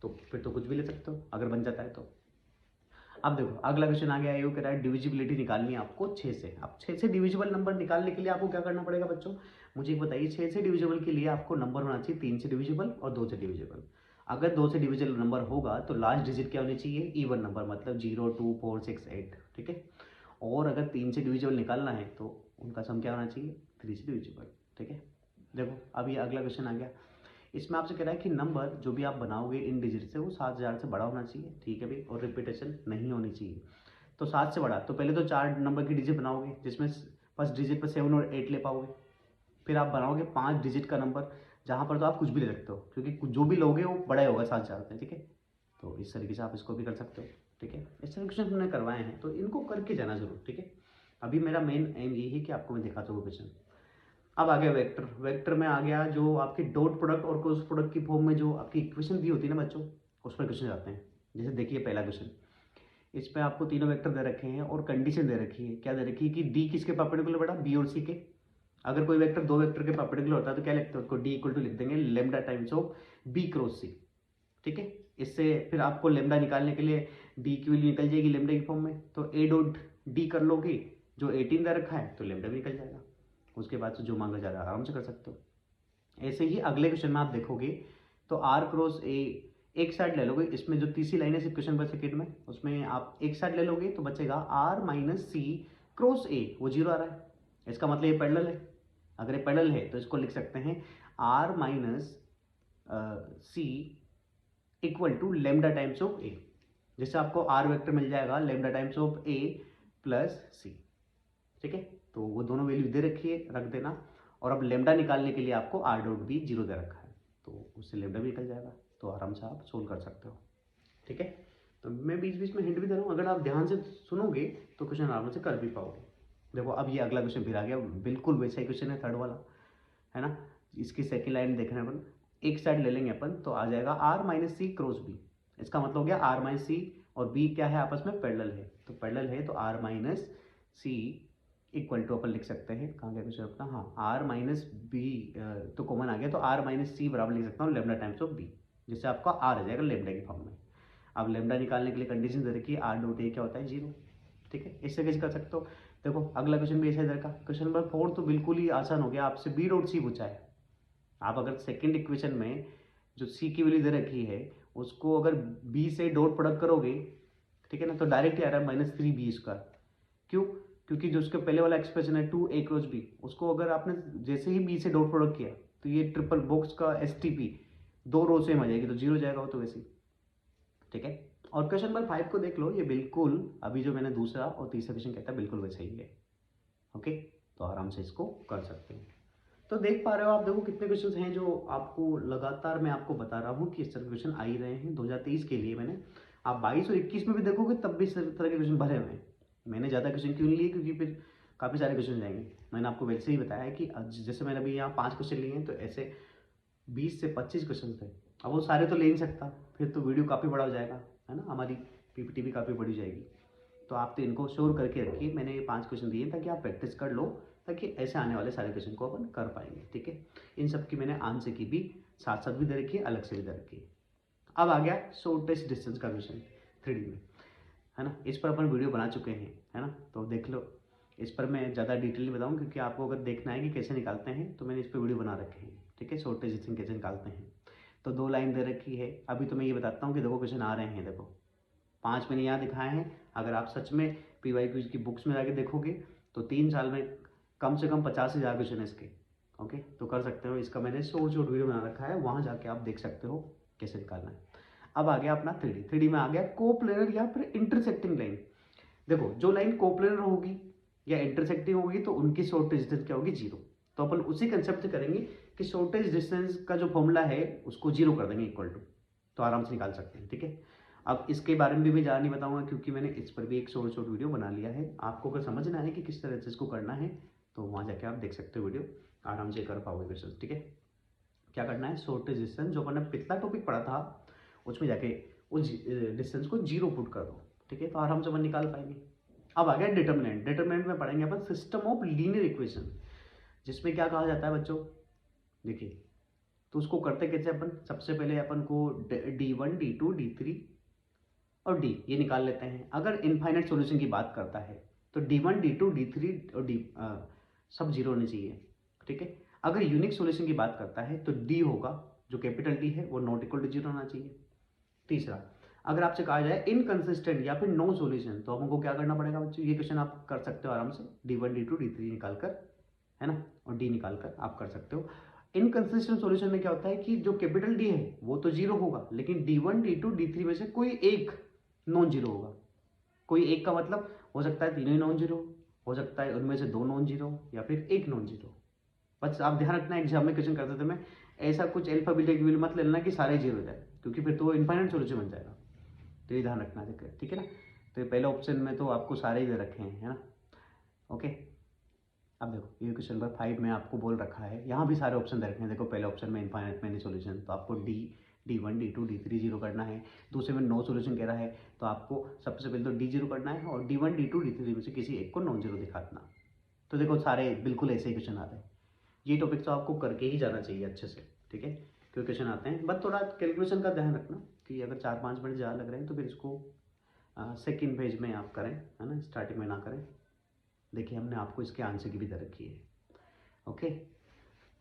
तो फिर तो कुछ भी ले सकते हो अगर बन जाता है तो। अब देखो अगला क्वेश्चन आ गया, ये कह रहा है डिविजिबिलिटी निकालनी है आपको 6 से। अब 6 से डिविजिबल नंबर निकालने के लिए आपको क्या करना पड़ेगा बच्चों, मुझे एक बताइए। 6 से डिविजिबल के लिए आपको नंबर होना चाहिए 3 से डिविजिबल और 2 से डिविजिबल। अगर 2 से डिविजिबल नंबर होगा तो लास्ट डिजिट क्या होनी चाहिए, इवन नंबर, मतलब 0 2 4 6 8, ठीक है। और अगर 3 से डिविजिबल निकालना है तो उनका सम क्या होना चाहिए, 3 से डिविजिबल, ठीक है। देखो अब ये अगला क्वेश्चन आ गया, इसमें आपसे कह रहा है कि नंबर जो भी आप बनाओगे इन डिजिट से वो 7000 से बड़ा होना चाहिए, ठीक है भाई, और रिपीटेशन नहीं होनी चाहिए। तो 7 से बड़ा, तो पहले तो 4 नंबर की डिजिट बनाओगे जिसमें फर्स्ट डिजिट पर 7 और 8 ले पाओगे। फिर आप बनाओगे 5 डिजिट का नंबर, जहाँ पर तो आप कुछ भी ले सकते हो क्योंकि जो भी लोगे वो बड़ा ही होगा 7000 से, ठीक है। तो इस तरीके से आप इसको भी कर सकते हो, ठीक है। इस तरह क्वेश्चन हमने करवाए हैं तो इनको करके जाना जरूर, ठीक है। अभी मेरा मेन एम यही है कि आपको मैं दिखाता हूँ क्वेश्चन। अब आ गया वेक्टर। वेक्टर में आ गया जो आपके डॉट प्रोडक्ट और क्रॉस प्रोडक्ट की फॉर्म में जो आपकी इक्वेशन दी होती है ना बच्चों, उस पर क्वेश्चन आते हैं। जैसे देखिए पहला क्वेश्चन, इस पे आपको तीनों वेक्टर दे रखे हैं और कंडीशन दे रखी है। क्या दे रखी है कि डी किसके परपेंडिकुलर बेटा, बी और सी के। अगर कोई वेक्टर दो वेक्टर के परपेंडिकुलर होता है तो क्या लिखते हैं उसको, डी इक्वल टू लिख देंगे lambda times of B cross C, ठीक है। इससे फिर आपको लेमडा निकालने के लिए डी की वैल्यू निकल जाएगी लेमडा की फॉर्म में, तो ए डॉट डी कर लोगे, जो 18 दे रखा है तो लेमडा भी निकल जाएगा। उसके बाद से जो मांगा जा रहा है आराम से कर सकते हो। ऐसे ही अगले क्वेश्चन में आप देखोगे तो आर क्रॉस ए, एक साइड ले लोगे, इसमें जो तीसरी लाइन है क्वेश्चन पर सेकेंड में, उसमें आप एक साइड ले लोगे तो बचेगा r minus c cross a, वो 0 आ रहा है, इसका मतलब ये पैरेलल है। अगर ये पैरेलल है तो इसको लिख सकते हैं R minus C equal to lambda times of A, जिससे आपको आर वेक्टर मिल जाएगा lambda times of A plus C, ठीक है। तो वो दोनों वैल्यू दे रखी है, रख देना। और अब लेमडा निकालने के लिए आपको आर डॉट बी 0 दे रखा है, तो उससे लेमडा भी निकल जाएगा, तो आराम से आप सोल्व कर सकते हो, ठीक है। तो मैं बीच बीच में हिंट भी दे रहा हूँ, अगर आप ध्यान से सुनोगे तो क्वेश्चन आराम से कर भी पाओगे। देखो अब ये अगला क्वेश्चन फिर आ गया, बिल्कुल वैसा ही क्वेश्चन है, थर्ड वाला है ना। इसकी सेकेंड लाइन देखना अपन, एक साइड ले लेंगे अपन तो आ जाएगा r minus c cross b. इसका मतलब हो गया आर माइनस सी और बी क्या है, आपस में पैरेलल है, तो पैरेलल है तो R minus C equal to अपन लिख सकते हैं, कहाँ गया क्वेश्चन अपना, हाँ आर माइनस बी तो कॉमन आ गया, तो आर माइनस सी बराबर लिख सकता हूँ लेमडा टाइम्स ऑफ बी, जिससे आपका आर आ जाएगा लेमडा की फॉर्म में। अब लेमडा निकालने के लिए कंडीशन दे रखी है आर डॉट ए क्या होता है 0, ठीक है। इससे कैसे कर सकते हो, देखो अगला क्वेश्चन भी ऐसा इधर का, क्वेश्चन नंबर 4 तो बिल्कुल ही आसान हो गया, आपसे बी डॉट सी पूछा है। आप अगर सेकेंड इक्वेशन में जो सी की वैल्यू दे रखी है उसको अगर बी से डॉट प्रोडक्ट करोगे, ठीक है ना, तो डायरेक्ट आ रहा है -3b²। क्यों, क्योंकि जो उसके पहले वाला एक्सप्रेशन है 2a क्रॉस बी, उसको अगर आपने जैसे ही बी से डॉट प्रोडक्ट किया तो ये ट्रिपल बॉक्स का STP 2 रो सेम आ जाएगी, तो 0 जाएगा वो तो वैसे ही, ठीक है। और क्वेश्चन नंबर 5 को देख लो, ये बिल्कुल अभी जो मैंने दूसरा और तीसरा क्वेश्चन कहता है बिल्कुल वैसा ही है, ओके। तो आराम से इसको कर सकते हैं। तो देख पा रहे हो आप, देखो कितने क्वेश्चन हैं जो आपको लगातार मैं आपको बता रहा हूँ कि इस तरह के क्वेश्चन आ ही रहे हैं 2023 के लिए। मैंने आप 22 और 21 में भी देखोगे तब भी इस तरह के क्वेश्चन भरे हुए हैं। मैंने ज़्यादा क्वेश्चन क्यों नहीं लिए, क्योंकि फिर काफ़ी सारे क्वेश्चन जाएंगे। मैंने आपको वैसे ही बताया है कि जैसे मैंने अभी यहाँ 5 क्वेश्चन लिए हैं तो ऐसे 20 से 25 क्वेश्चन थे। अब वो सारे तो ले नहीं सकता, फिर तो वीडियो काफ़ी बड़ा हो जाएगा, है ना, हमारी PPT भी काफ़ी बड़ी जाएगी। तो आप तो इनको श्योर करके रखिए, मैंने ये 5 क्वेश्चन दिए ताकि आप प्रैक्टिस कर लो, ताकि ऐसे आने वाले सारे क्वेश्चन को अपन कर पाएंगे, ठीक है। इन सब की मैंने आंसर की भी साथ साथ भी दे रखी है, अलग से भी दे रखी है। अब आ गया शॉर्टेस्ट डिस्टेंस का क्वेश्चन 3D में, है ना। इस पर अपन वीडियो बना चुके हैं, है ना, तो देख लो। इस पर मैं ज़्यादा डिटेल नहीं बताऊँ क्योंकि आपको अगर देखना है कि कैसे निकालते हैं तो मैंने इस पर वीडियो बना रखे हैं, ठीक है। शॉर्टेस्ट डिस्टेंस कैसे निकालते हैं, तो 2 लाइन दे रखी है। अभी तो मैं ये बताता हूँ कि देखो क्वेश्चन आ रहे हैं, देखो 5 मैंने यहाँ दिखाए हैं। अगर आप सच में PYQ की बुक्स में जाके देखोगे तो 3 साल में कम से कम 50,000 क्वेश्चन है इसके, ओके। तो कर सकते हो, इसका मैंने शॉर्ट वीडियो बना रखा है, वहाँ जाके आप देख सकते हो कैसे निकालना है। अब आ गया अपना 3D में आ गया कोप्लेनर या फिर इंटरसेक्टिंग लाइन। देखो जो लाइन कोप्लेनर होगी या इंटरसेक्टिंग होगी तो उनकी शॉर्टेज डिस्टेंस क्या होगी, 0। तो अपन उसी कंसेप्ट से करेंगे कि शॉर्टेज डिस्टेंस का जो फॉर्मूला है उसको 0 कर देंगे इक्वल टू, तो आराम से निकाल सकते हैं, ठीक है। अब इसके बारे में भी मैं ज़्यादा नहीं बताऊंगा क्योंकि मैंने इस पर भी एक शॉर्ट वीडियो बना लिया है। आपको अगर समझना है कि किस तरह से इसको करना है तो वहाँ जाके आप देख सकते हो, वीडियो आराम से कर पाओगे क्वेश्चन, ठीक है। क्या करना है, शॉर्टेज डिस्टेंस जो अपन ने पिछला टॉपिक पढ़ा था उसमें जाके उस डिस्टेंस को 0 पुट कर दो, ठीक है, तो आराम से अपन निकाल पाएंगे। अब आ गया डिटर्मिनेंट। डिटर्मिनेंट में पढ़ेंगे अपन सिस्टम ऑफ लीनियर इक्वेशन। जिसमें क्या कहा जाता है बच्चों, देखिए तो उसको करते कैसे अपन, सबसे पहले अपन को D1 D2 D3 और D ये निकाल लेते हैं। अगर इनफाइनाइट सॉल्यूशन की बात करता है तो D1 D2 D3 और D सब जीरो होने चाहिए, ठीक है। अगर यूनिक सॉल्यूशन की बात करता है तो D होगा, जो कैपिटल D है वो नॉट इक्वल टू जीरो होना चाहिए। तीसरा, अगर आपसे कहा जाए इनकंसिस्टेंट या फिर नो सॉल्यूशन, तो हमको क्या करना पड़ेगा बच्चों, ये क्वेश्चन आप कर सकते हो आराम से, D1 D2 D3 निकाल कर, है ना, और D निकाल कर आप कर सकते हो। इनकंसिस्टेंट सॉल्यूशन में क्या होता है कि जो कैपिटल D है वो तो जीरो होगा, लेकिन D1 D2 D3 में से कोई एक नॉन जीरो होगा। कोई एक का मतलब हो सकता है तीनों ही नॉन जीरो, हो सकता है उनमें से दो नॉन जीरो, या फिर एक नॉन जीरो। बस आप ध्यान रखना, एग्जाम में क्वेश्चन करते थे मैं, ऐसा कुछ अल्फा बीटा की वैल्यू मत लेना कि सारे जीरो हो जाए, क्योंकि फिर तो इनफाइनाइट सॉल्यूशन बन जाएगा। तो ये ध्यान रखना, ठीक है ना। तो ये पहले ऑप्शन में तो आपको सारे ही दे रखे हैं, है ना, ओके। अब देखो ये क्वेश्चन नंबर 5 में आपको बोल रखा है, यहाँ भी सारे ऑप्शन दे रखे हैं। देखो पहले ऑप्शन में इनफाइनाइट मैनी सॉल्यूशन, तो आपको D1 D2 D3 जीरो करना है। दूसरे में नो सॉल्यूशन कह रहा है, तो आपको सबसे पहले तो D जीरो करना है और D1 D2 D3 में से किसी एक को नॉन जीरो दिखाना। तो देखो सारे बिल्कुल ऐसे ही क्वेश्चन आते हैं। ये टॉपिक तो आपको करके ही जाना चाहिए अच्छे से, ठीक है, क्योंकि क्वेश्चन आते हैं। बस थोड़ा कैलकुलेशन का ध्यान रखना कि अगर 4-5 मिनट ज़्यादा लग रहे हैं तो फिर इसको सेकेंड पेज में आप करें, है ना, स्टार्टिंग में ना करें। देखिए हमने आपको इसके आंसर की भी दे रखी है, ओके।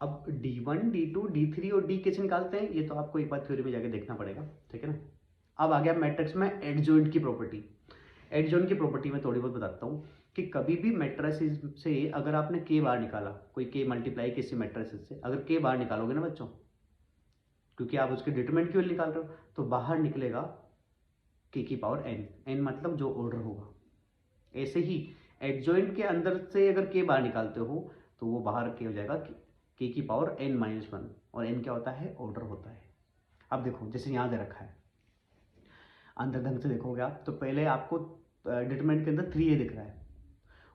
अब D1 D2 D3 और D कैसे निकालते हैं, ये तो आपको एक बार थ्योरी में जाके देखना पड़ेगा, ठीक है ना। अब आ गया मैट्रिक्स में एडजॉइंट की प्रॉपर्टी। एडजॉइंट की प्रॉपर्टी में थोड़ी बहुत बताता हूँ कि कभी भी मैट्रिसेस से अगर आपने के बाहर निकाला, कोई के मल्टीप्लाई किसी मैट्रिसेस से अगर के बाहर निकालोगे ना बच्चों, क्योंकि आप उसके डिटरमिनेंट की वैल्यू निकाल रहे हो, तो बाहर निकलेगा के की पावर एन, एन मतलब जो ऑर्डर होगा। ऐसे ही एडजॉइंट के अंदर से अगर के बाहर निकालते हो तो वो बाहर के हो जाएगा के की पावर n-1, और n क्या होता है, ऑर्डर होता है। अब देखो जैसे यहाँ दे रखा है, अंदर ढंग से देखोगे आप तो पहले आपको डिटरमिनेंट के अंदर 3a दिख रहा है,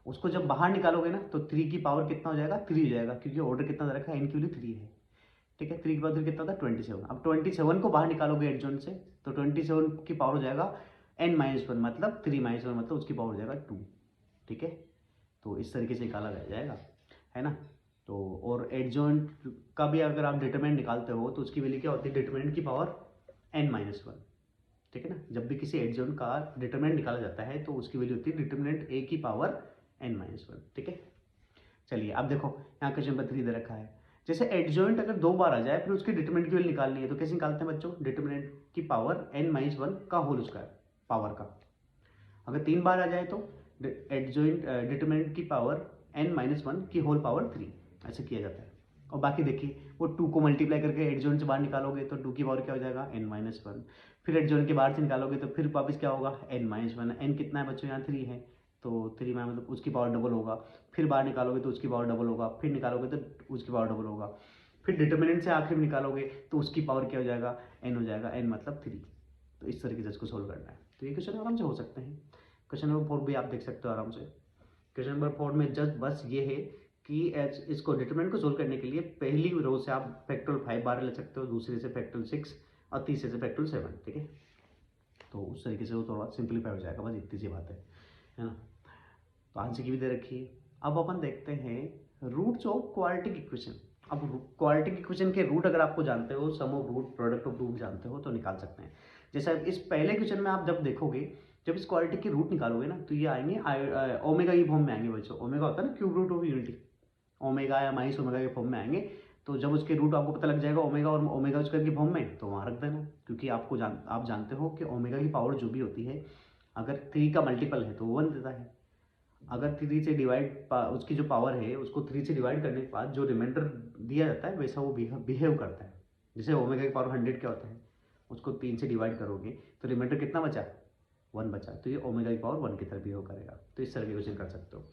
उसको जब बाहर निकालोगे ना तो 3 की पावर कितना हो जाएगा, 3 हो जाएगा, क्योंकि ऑर्डर कितना दे रखा है, n की वैल्यू 3 है, ठीक है। 3 की पावर कितना था, 27। अब 27 को बाहर निकालोगे एडजॉइंट से तो 27 की पावर हो जाएगा n-1, मतलब 3-1 मतलब उसकी पावर हो जाएगा 2, ठीक है। तो इस तरीके से निकाला जाएगा, है ना। तो और एडजॉइंट का भी अगर आप डिटरमिनेंट निकालते हो तो उसकी वैल्यू क्या होती है, डिटरमिनेंट की पावर n-1, ठीक है ना। जब भी किसी एडजॉइंट का डिटरमिनेंट निकाला जाता है तो उसकी वैल्यू होती है डिटरमिनेंट a की पावर n-1, ठीक है। चलिए अब देखो यहाँ क्वेश्चन नंबर 3 दे रखा है, जैसे एडजॉइंट अगर 2 बार आ जाए फिर उसके डिटरमिनेंट की वैल्यू निकालनी है, तो कैसे निकालते हैं बच्चों, डिटरमिनेंट की पावर n-1 का होल स्क्वायर पावर का। अगर 3 बार आ जाए तो एडजॉइंट डिटरमिनेंट की पावर n-1 की होल पावर 3, ऐसे किया जाता है। और बाकी देखिए वो 2 को मल्टीप्लाई करके एडजॉइंट से बाहर निकालोगे तो 2 की पावर क्या हो जाएगा, n-1। फिर एडजॉइंट के बाहर से निकालोगे तो फिर वापस क्या होगा, n-1। n कितना है बच्चों, यहाँ 3 है, तो 3 में मतलब उसकी पावर डबल होगा। फिर बाहर निकालोगे तो उसकी पावर डबल होगा, फिर निकालोगे तो उसकी पावर डबल होगा। फिर डिटरमिनेंट से आखिर में निकालोगे तो उसकी पावर क्या हो जाएगा, n हो जाएगा, n मतलब 3। तो इस तरीके से इसको सोल्व करना है। तो ये क्वेश्चन आराम से हो सकते हैं। क्वेश्चन नंबर 4 भी आप देख सकते हो आराम से। क्वेश्चन नंबर 4 में जस्ट बस ये है कि इसको डिटरमिनेंट को सोल्व करने के लिए पहली रो से आप फैक्टोरियल 5 बार ले सकते हो, दूसरे से फैक्टोरियल 6 और तीसरे से फैक्टोरियल 7, ठीक है। तो उस तरीके से वो थोड़ा सिंप्लीफाई हो जाएगा, बस इतनी सी बात है ना। तो आंसर की भी दे रखी है। अब अपन देखते हैं रूट्स ऑफ क्वाड्रेटिक इक्वेशन। अब क्वाड्रेटिक इक्वेशन के रूट अगर आपको जानते हो, sum of root, product of root जानते हो तो निकाल सकते हैं। जैसे इस पहले क्वेश्चन में आप जब देखोगे, जब इस क्वाड्रेटिक के रूट निकालोगे ना तो ये आएंगे ओमेगा की फॉर्म में आएंगे बच्चों। ओमेगा होता है ना cube root of unity, omega या माइनस ओमेगा के फॉर्म में आएंगे। तो जब उसके रूट आपको पता लग जाएगा ओमेगा और ओमेगा स्क्वायर की फॉर्म में, तो वहाँ रख देना, क्योंकि आप जानते हो कि ओमेगा की पावर जो भी होती है अगर 3 का मल्टीपल है तो वो 1 देता है। अगर 3 से डिवाइड उसकी जो पावर है उसको 3 से डिवाइड करने के बाद जो रिमाइंडर दिया जाता है वैसा वो बिहेव करता है। जैसे ओमेगा की पावर 100 क्या होता है, उसको 3 से डिवाइड करोगे तो रिमाइंडर कितना बचा, 1 बचा, तो ये ओमेगा की पावर 1 की तरह बिहेव करेगा। तो इस तरह के क्वेश्चन कर सकते हो।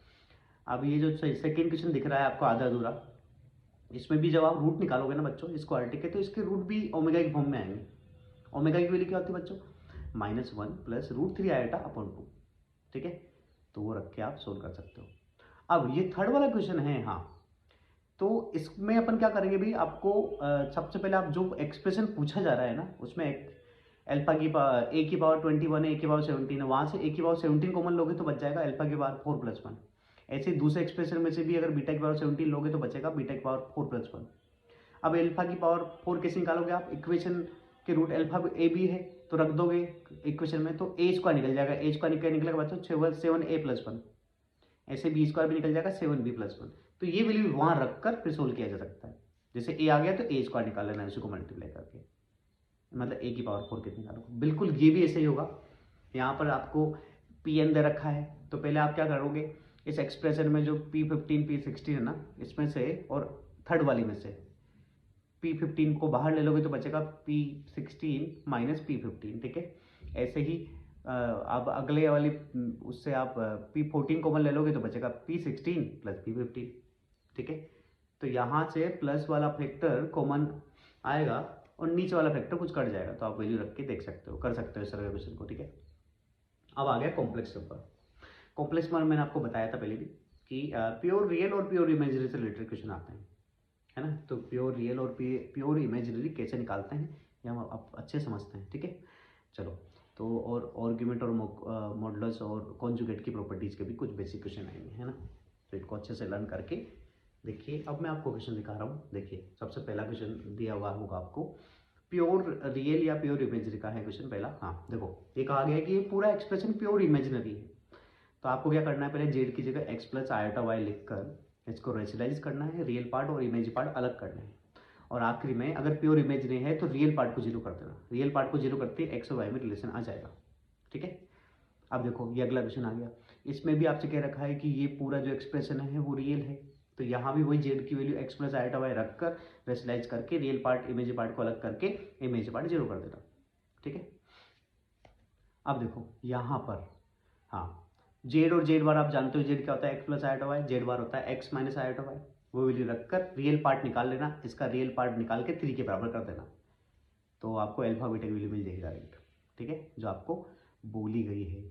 अब ये जो सेकेंड क्वेश्चन दिख रहा है आपको आधा अधूरा, इसमें भी जब आप रूट निकालोगे ना बच्चों इस क्वाड्रेटिक के, तो इसके रूट भी ओमेगा की फॉर्म में आएंगे। ओमेगा की वैल्यू क्या होती है बच्चों, -1 प्लस √3 आएगा अपॉन 2, ठीक है। तो वो रख के आप सोल्व कर सकते हो। अब ये थर्ड वाला क्वेश्चन है, हाँ, तो इसमें अपन क्या करेंगे भाई, आपको सबसे पहले आप जो एक्सप्रेशन पूछा जा रहा है ना उसमें अल्फा की a की पावर 21 है, a की पावर 17 है, वहाँ से a की पावर 17 कॉमन लोगे तो बच जाएगा अल्फा की पावर 4 + 1। ऐसे दूसरे एक्सप्रेशन में से भी अगर बीटा की पावर 17 लोगे तो बचेगा बीटा की पावर 4+1। अब अल्फा की पावर 4 कैसे निकालोगे आप, इक्वेशन के रूट अल्फा ए बी है तो रख दोगे इक्वेशन में, तो ए स्क्वायर निकल जाएगा, ए स्क्वायर निकलेगा बच्चों 7a+1, ऐसे बी स्क्वायर भी निकल जाएगा 7b+1। तो ये वैल्यू वहां रखकर फिर सोल्व किया जा सकता है। जैसे ए आ गया तो ए स्क्वायर निकाल लेना है, उसी को मल्टीप्लाई करके, मतलब ए की पावर 4 कितनी निकालोगे। बिल्कुल ये भी ऐसे ही होगा। यहाँ पर आपको पी एन दे रखा है, तो पहले आप क्या करोगे, इस एक्सप्रेशन में जो P15 P16 है ना, इसमें से और थर्ड वाली में से P15 को बाहर ले लोगे तो बचेगा P16 माइनस P15, ठीक है। ऐसे ही अब अगले वाली उससे आप P14 कॉमन ले लोगे तो बचेगा P16 प्लस P15, ठीक है। तो यहाँ से प्लस वाला फैक्टर कॉमन आएगा और नीचे वाला फैक्टर कुछ कट जाएगा, तो आप वैल्यू रख के देख सकते हो, कर सकते हो इस तरह क्वेश्चन को, ठीक है। अब आ गया कॉम्प्लेक्स नंबर। कॉम्प्लेक्स नंबर मैंने आपको बताया था पहले भी कि प्योर रियल और प्योर इमेजिनरी से रिलेटेड क्वेश्चन आते हैं, है ना। तो प्योर रियल और प्योर इमेजिनरी कैसे निकालते हैं ये हम आप अच्छे समझते हैं, ठीक है। चलो, तो और आर्गुमेंट और मॉडुलस और कॉन्जुगेट की प्रॉपर्टीज के भी कुछ बेसिक क्वेश्चन आएंगे, है ना। तो इनको अच्छे से लर्न करके देखिए। अब मैं आपको क्वेश्चन दिखा रहा हूँ, देखिए सबसे पहला क्वेश्चन दिया हुआ होगा आपको, प्योर रियल या प्योर इमेजिनरी का है क्वेश्चन पहला। हाँ देखो, ये कहा गया है कि ये पूरा एक्सप्रेशन प्योर इमेजिनरी है, तो आपको क्या करना है, पहले जेड की जगह एक्स प्लस आयोटा वाई लिखकर इसको रेशनलाइज करना है, रियल पार्ट और इमेज पार्ट अलग करना है, और आखिरी में अगर प्योर इमेजिनरी है तो रियल पार्ट को जीरो कर देना, रियल पार्ट को जीरो करते एक्स और वाई में रिलेशन आ जाएगा, ठीक है। अब देखो ये अगला क्वेश्चन आ गया, इसमें भी आपसे कह रखा है कि ये पूरा जो एक्सप्रेशन है वो रियल है, तो यहाँ भी वही जेड की value x plus iota y रखकर रेशनलाइज करके रियल पार्ट इमेज पार्ट को अलग करके इमेज पार्ट जीरो कर देना, ठीक है। अब देखो यहाँ पर, हाँ जेड और जेड बार आप जानते हो, जेड क्या होता है X plus iota Y, Z bar होता है एक्स माइनस आयोटा वाई, वो वैल्यू रखकर रियल पार्ट निकाल लेना, इसका रियल पार्ट निकाल के 3 के बराबर कर देना, तो आपको अल्फा बीटा की वैल्यू मिल जाएगी डायरेक्ट, ठीक है, जो आपको बोली गई है।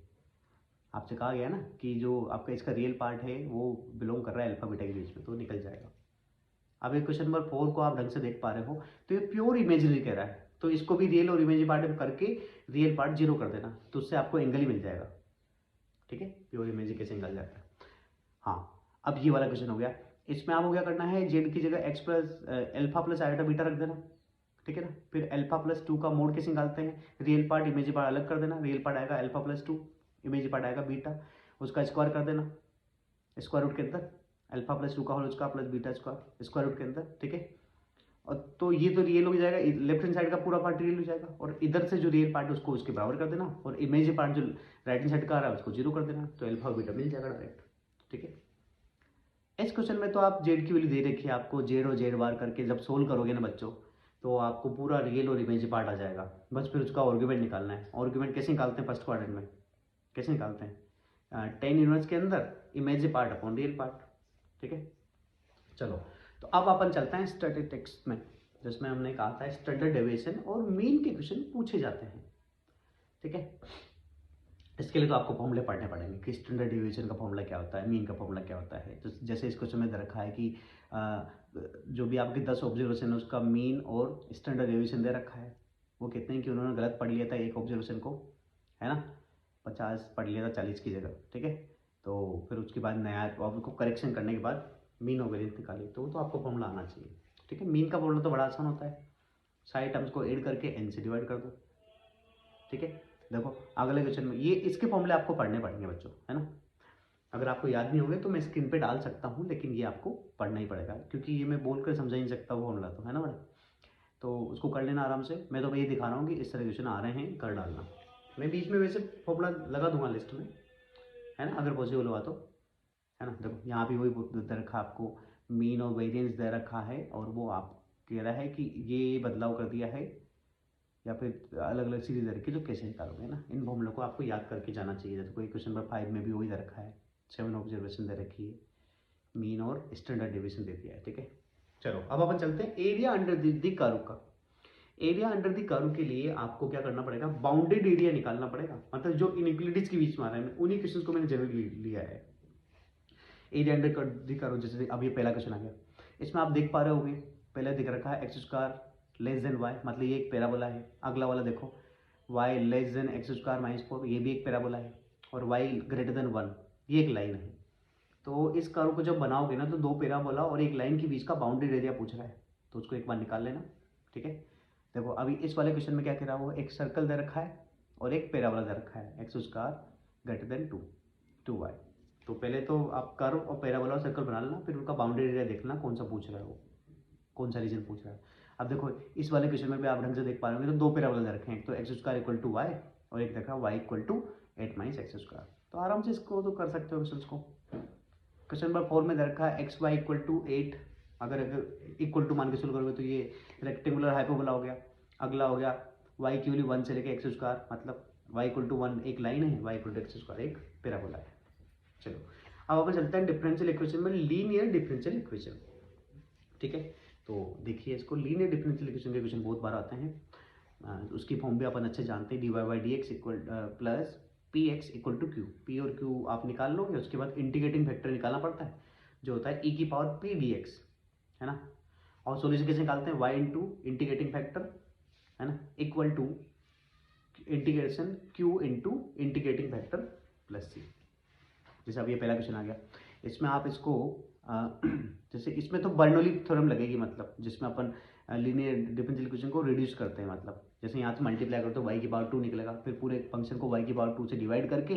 आपसे कहा गया ना कि जो आपका इसका रियल पार्ट है वो बिलोंग कर रहा है अल्फा बीटा के बीच में, तो निकल जाएगा। अब एक क्वेश्चन नंबर 4 को आप ढंग से देख पा रहे हो, तो ये प्योर इमेजिनरी कह रहा है, तो इसको भी रियल और इमेजिनरी पार्ट करके रियल पार्ट जीरो कर देना, तो उससे आपको एंगल ही मिल जाएगा, ठीक है। प्योर इमेज कैसे निकल जाता है। हाँ, अब ये वाला क्वेश्चन हो गया, इसमें आपको क्या करना है, जेड की जगह x plus alpha plus iota beta रख देना, ठीक है ना। फिर अल्फा प्लस 2 का मोड कैसे निकालते हैं, रियल पार्ट इमेज पार्ट अलग कर देना, रियल पार्ट आएगा अल्फा प्लस 2, इमेज पार्ट आएगा बीटा, उसका स्क्वायर कर देना स्क्वायर रूट के अंदर, अल्फा प्लस 2 का whole square plus beta square root के अंदर, ठीक है। और तो ये तो रियल हो जाएगा, लेफ्ट हैंड साइड का पूरा पार्ट रियल हो जाएगा, और इधर से जो रियल पार्ट है उसको उसके बराबर कर देना, और इमेज पार्ट जो राइट हैंड साइड का आ रहा है उसको जीरो कर देना, तो अल्फा बीटा मिल जाएगा डायरेक्ट, ठीक है। इस क्वेश्चन में तो आप जेड की वैल्यू दे रखी है आपको, जेड और जेड बार करके जब सोल्व करोगे ना बच्चों, तो आपको पूरा रियल और इमेज पार्ट आ जाएगा, बस फिर उसका आर्गुमेंट निकालना है। आर्गुमेंट कैसे निकालते हैं, फर्स्ट क्वाड्रेंट में कैसे निकालते हैं, टेन इनवर्स के अंदर image part upon real part, ठीक है। चलो, तो अब अपन चलते हैं स्टैटिस्टिक्स में, जिसमें हमने कहा था स्टैंडर्ड डेविएशन और मीन के क्वेश्चन पूछे जाते हैं, ठीक है। इसके लिए तो आपको फॉर्मूले पढ़ने पड़ेंगे कि स्टैंडर्ड डेविएशन का फॉर्मूला क्या होता है, मीन का फॉर्मूला क्या होता है। तो जैसे इस क्वेश्चन में दे रखा है कि जो भी आपके 10 ऑब्जर्वेशन है उसका मीन और स्टैंडर्ड डेविएशन दे रखा है, वो कितने कि उन्होंने गलत पढ़ लिया था एक ऑब्जर्वेशन को, है ना, 50 पढ़ लिया था 40 की जगह, ठीक है। तो फिर उसके बाद नया आपको करेक्शन करने के बाद मीन और वेरिएंस निकाली, तो आपको फॉर्मूला आना चाहिए, ठीक है। मीन का फॉर्मूला तो बड़ा आसान होता है, सारी टर्म्स को ऐड करके एन से डिवाइड कर दो, ठीक है। देखो अगले क्वेश्चन में ये इसके फॉर्मूले आपको पढ़ने पड़ेंगे बच्चों, है ना। अगर आपको याद नहीं होंगे तो मैं स्क्रीन पे डाल सकता हूँ, लेकिन ये आपको पढ़ना ही पड़ेगा, क्योंकि ये मैं बोल कर समझा ही नहीं सकता वो फॉर्मूला, तो है ना बड़ा, तो उसको कर लेना आराम से। मैं तो ये दिखा रहा हूँ कि इस तरह क्वेश्चन आ रहे हैं, कर डालना। मैं बीच में वैसे फॉर्मूला लगा दूंगा लिस्ट में, है ना, अगर पॉसिबल हुआ तो, है ना। देखो यहाँ भी वही दे रखा आपको, मीन और वेरिएंस दे रखा है, और वो आप कह रहा है कि ये बदलाव कर दिया है, या फिर अलग अलग सीरीज दे रखी है, तो कैसे निकालोगे ना। इन फॉर्मूलों को आपको याद करके जाना चाहिए। जैसे कोई क्वेश्चन नंबर 5 में भी वही दे रखा है, 7 ऑब्जर्वेशन दे रखी है, मीन और स्टैंडर्ड डेविएशन दे दिया है, ठीक है। चलो अब अपन चलते हैं एरिया अंडर द कर्व का। एरिया अंडर द कर्व के लिए आपको क्या करना पड़ेगा, बाउंडेड एरिया निकालना पड़ेगा, मतलब जो इनइक्वालिटीज के बीच में आ रहा है, उन्हीं क्वेश्चन को मैंने जनरली लिया है। एरिया अंडर द कर्व, जैसे अब ये पहला क्वेश्चन आ गया, इसमें आप देख पा रहे होंगे पहले दिख रखा है x square less than y, मतलब ये एक पैराबोला है। अगला वाला देखो y less than x square minus 4, ये भी एक पैराबोला है। और वाई ग्रेटर देन 1, ये एक लाइन है। तो इस कर्व को जब बनाओगे ना तो दो पैराबोला और एक लाइन के बीच का बाउंड्री एरिया पूछ रहा है, तो उसको एक बार निकाल लेना। ठीक है, देखो अभी इस वाले क्वेश्चन में क्या कह रहा है, वो एक सर्कल दे रखा है और एक पैराबोला दे रखा है, x square greater than 2y। तो पहले तो आप कर्व और पैराबोला और सर्कल बना लेना, फिर उनका बाउंड्री एरिया देखना कौन सा पूछ रहा है, वो कौन सा रीजन पूछ रहा है। अब देखो इस वाले क्वेश्चन में भी आप ढंग से देख पा रहे होंगे, तो दो पैराबोला दे रखे हैं, एक तो x square equal to y और एक देखा y equal to 8 minus x square. तो आराम से इसको तो कर सकते हो क्वेश्चन को। क्वेश्चन नंबर 4 में दे रखा है एक्स वाई इक्वल टू 8, अगर इक्वल टू मान के शुरू करोगे तो ये रेक्टेंगुलर हाइपरबोला हो गया। अगला हो गया वाई की वैल्यू 1 से लेकर एक्स स्क्वायर, मतलब वाई इक्वल टू 1 एक लाइन है, y equal to x square एक पैराबोला है। चलो अब अपन चलते हैं डिफरेंशियल इक्वेशन में, लीनियर डिफरेंशियल इक्वेशन। ठीक है, तो देखिए इसको लीनियर डिफरेंशियल इक्वेशन के क्वेश्चन बहुत बार आते हैं, उसकी फॉर्म भी अपन अच्छे जानते हैं, d y by d x equal plus p x equal to q. P और क्यू आप निकाल लोगे, उसके बाद इंटीग्रेटिंग फैक्टर निकालना पड़ता है जो होता है ई की पावर पी डी एक्स, है ना। और सोल्यूशन कैसे निकालते हैं, वाई इंटू इंटीग्रेटिंग फैक्टर, है ना, equal to integration Q into integrating factor plus C. जैसे अब ये पहला क्वेश्चन आ गया, इसमें आप इसको जैसे इसमें तो बर्नौली थ्योरम लगेगी, मतलब जिसमें अपन लीनियर डिफरेंशियल इक्वेशन को रिड्यूस करते हैं, मतलब जैसे यहाँ से मल्टीप्लाई करो तो y की पावर 2 निकलेगा, फिर पूरे फंक्शन को y की पावर 2 से डिवाइड करके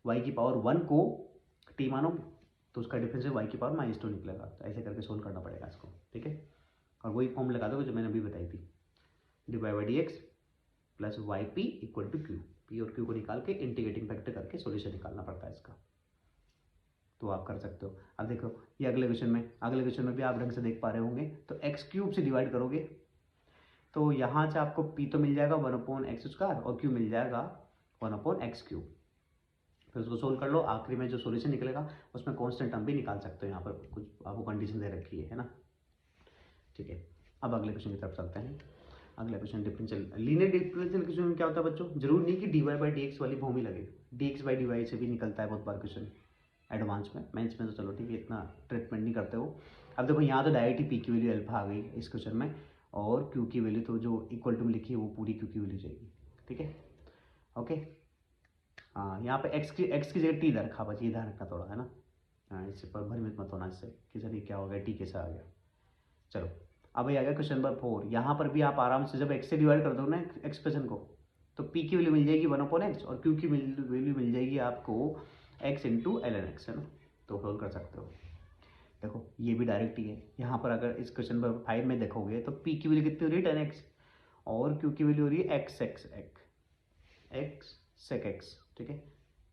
y की पावर 1 को t मानो तो उसका डिफरेंस y की पावर -2 निकलेगा। तो ऐसे करके सोल्व करना पड़ेगा इसको। ठीक है, और वही फॉर्म लगा दो जो मैंने अभी बताई थी, d y by d x plus y p equal to q. P और क्यू को निकाल के इंटीग्रेटिंग फैक्टर करके सोल्यूशन निकालना पड़ता है इसका, तो आप कर सकते हो। अब देखो ये अगले क्वेश्चन में भी आप ढंग से देख पा रहे होंगे, तो एक्स क्यूब से डिवाइड करोगे तो यहाँ से आपको पी तो मिल जाएगा 1/x स्क्वायर और क्यू मिल जाएगा 1/x क्यूब। फिर उसको सोल्व कर लो, आखिरी में जो सोल्यूशन निकलेगा उसमें कॉन्स्टेंट टर्म भी निकाल सकते हो, यहाँ पर कुछ आपको कंडीशन दे रखी है ना। ठीक है, अब अगले क्वेश्चन की तरफ चलते हैं। अगला question differential linear differential question में क्या होता है बच्चों, जरूर नहीं कि d y by d x वाली फॉर्म ही लगे, d x by d y से भी निकलता है बहुत बार क्वेश्चन एडवांस में। मेंस में तो चलो ठीक है, इतना ट्रीटमेंट नहीं करते हो। अब देखो यहाँ तो डायरेक्ट ही पी की वैल्यू अल्फा आ गई इस क्वेश्चन में, और क्यू की वैल्यू तो जो इक्वल टू में लिखी है वो पूरी क्यू की वैल्यू जाएगी। ठीक है, ओके। हाँ, यहाँ पे एक्स की जगह टी रखा, बस ये ध्यान रखना थोड़ा, है ना। हाँ, इससे पर भ्रमित मत होना इससे कि सर ये क्या हो गया, टी कैसा आ गया। चलो अब ये आ गया क्वेश्चन नंबर 4। यहाँ पर भी आप आराम से जब एक्स से डिवाइड कर दो ना एक्सप्रेशन को, तो पी की वैल्यू मिल जाएगी 1/x और क्यू की वैल्यू मिल जाएगी आपको x into l n x, है ना। तो सोल्व कर सकते हो। देखो ये भी डायरेक्ट ही है, यहाँ पर अगर इस क्वेश्चन नंबर 5 में देखोगे तो पी की वैल्यू कितनी हो रही है 10x और क्यू की वैल्यू हो रही है x sec x। ठीक है,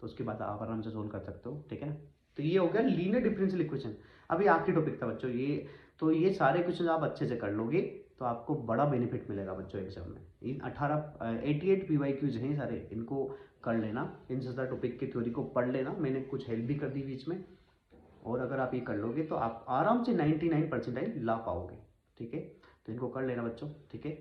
तो उसके बाद आप आराम से सोल्व कर सकते हो। ठीक है ना, तो ये हो गया लीनियर डिफरेंशियल इक्वेशन। अभी आखिरी टॉपिक था बच्चों ये, तो ये सारे क्वेश्चन आप अच्छे से कर लोगे तो आपको बड़ा बेनिफिट मिलेगा बच्चों एग्जाम में। इन 88 PYQs हैं सारे, इनको कर लेना, इन ज़्यादा टॉपिक की थ्योरी को पढ़ लेना, मैंने कुछ हेल्प भी कर दी बीच में, और अगर आप ये कर लोगे तो आप आराम से 99 परसेंटाइल ला पाओगे। ठीक है, तो इनको कर लेना बच्चों। ठीक है।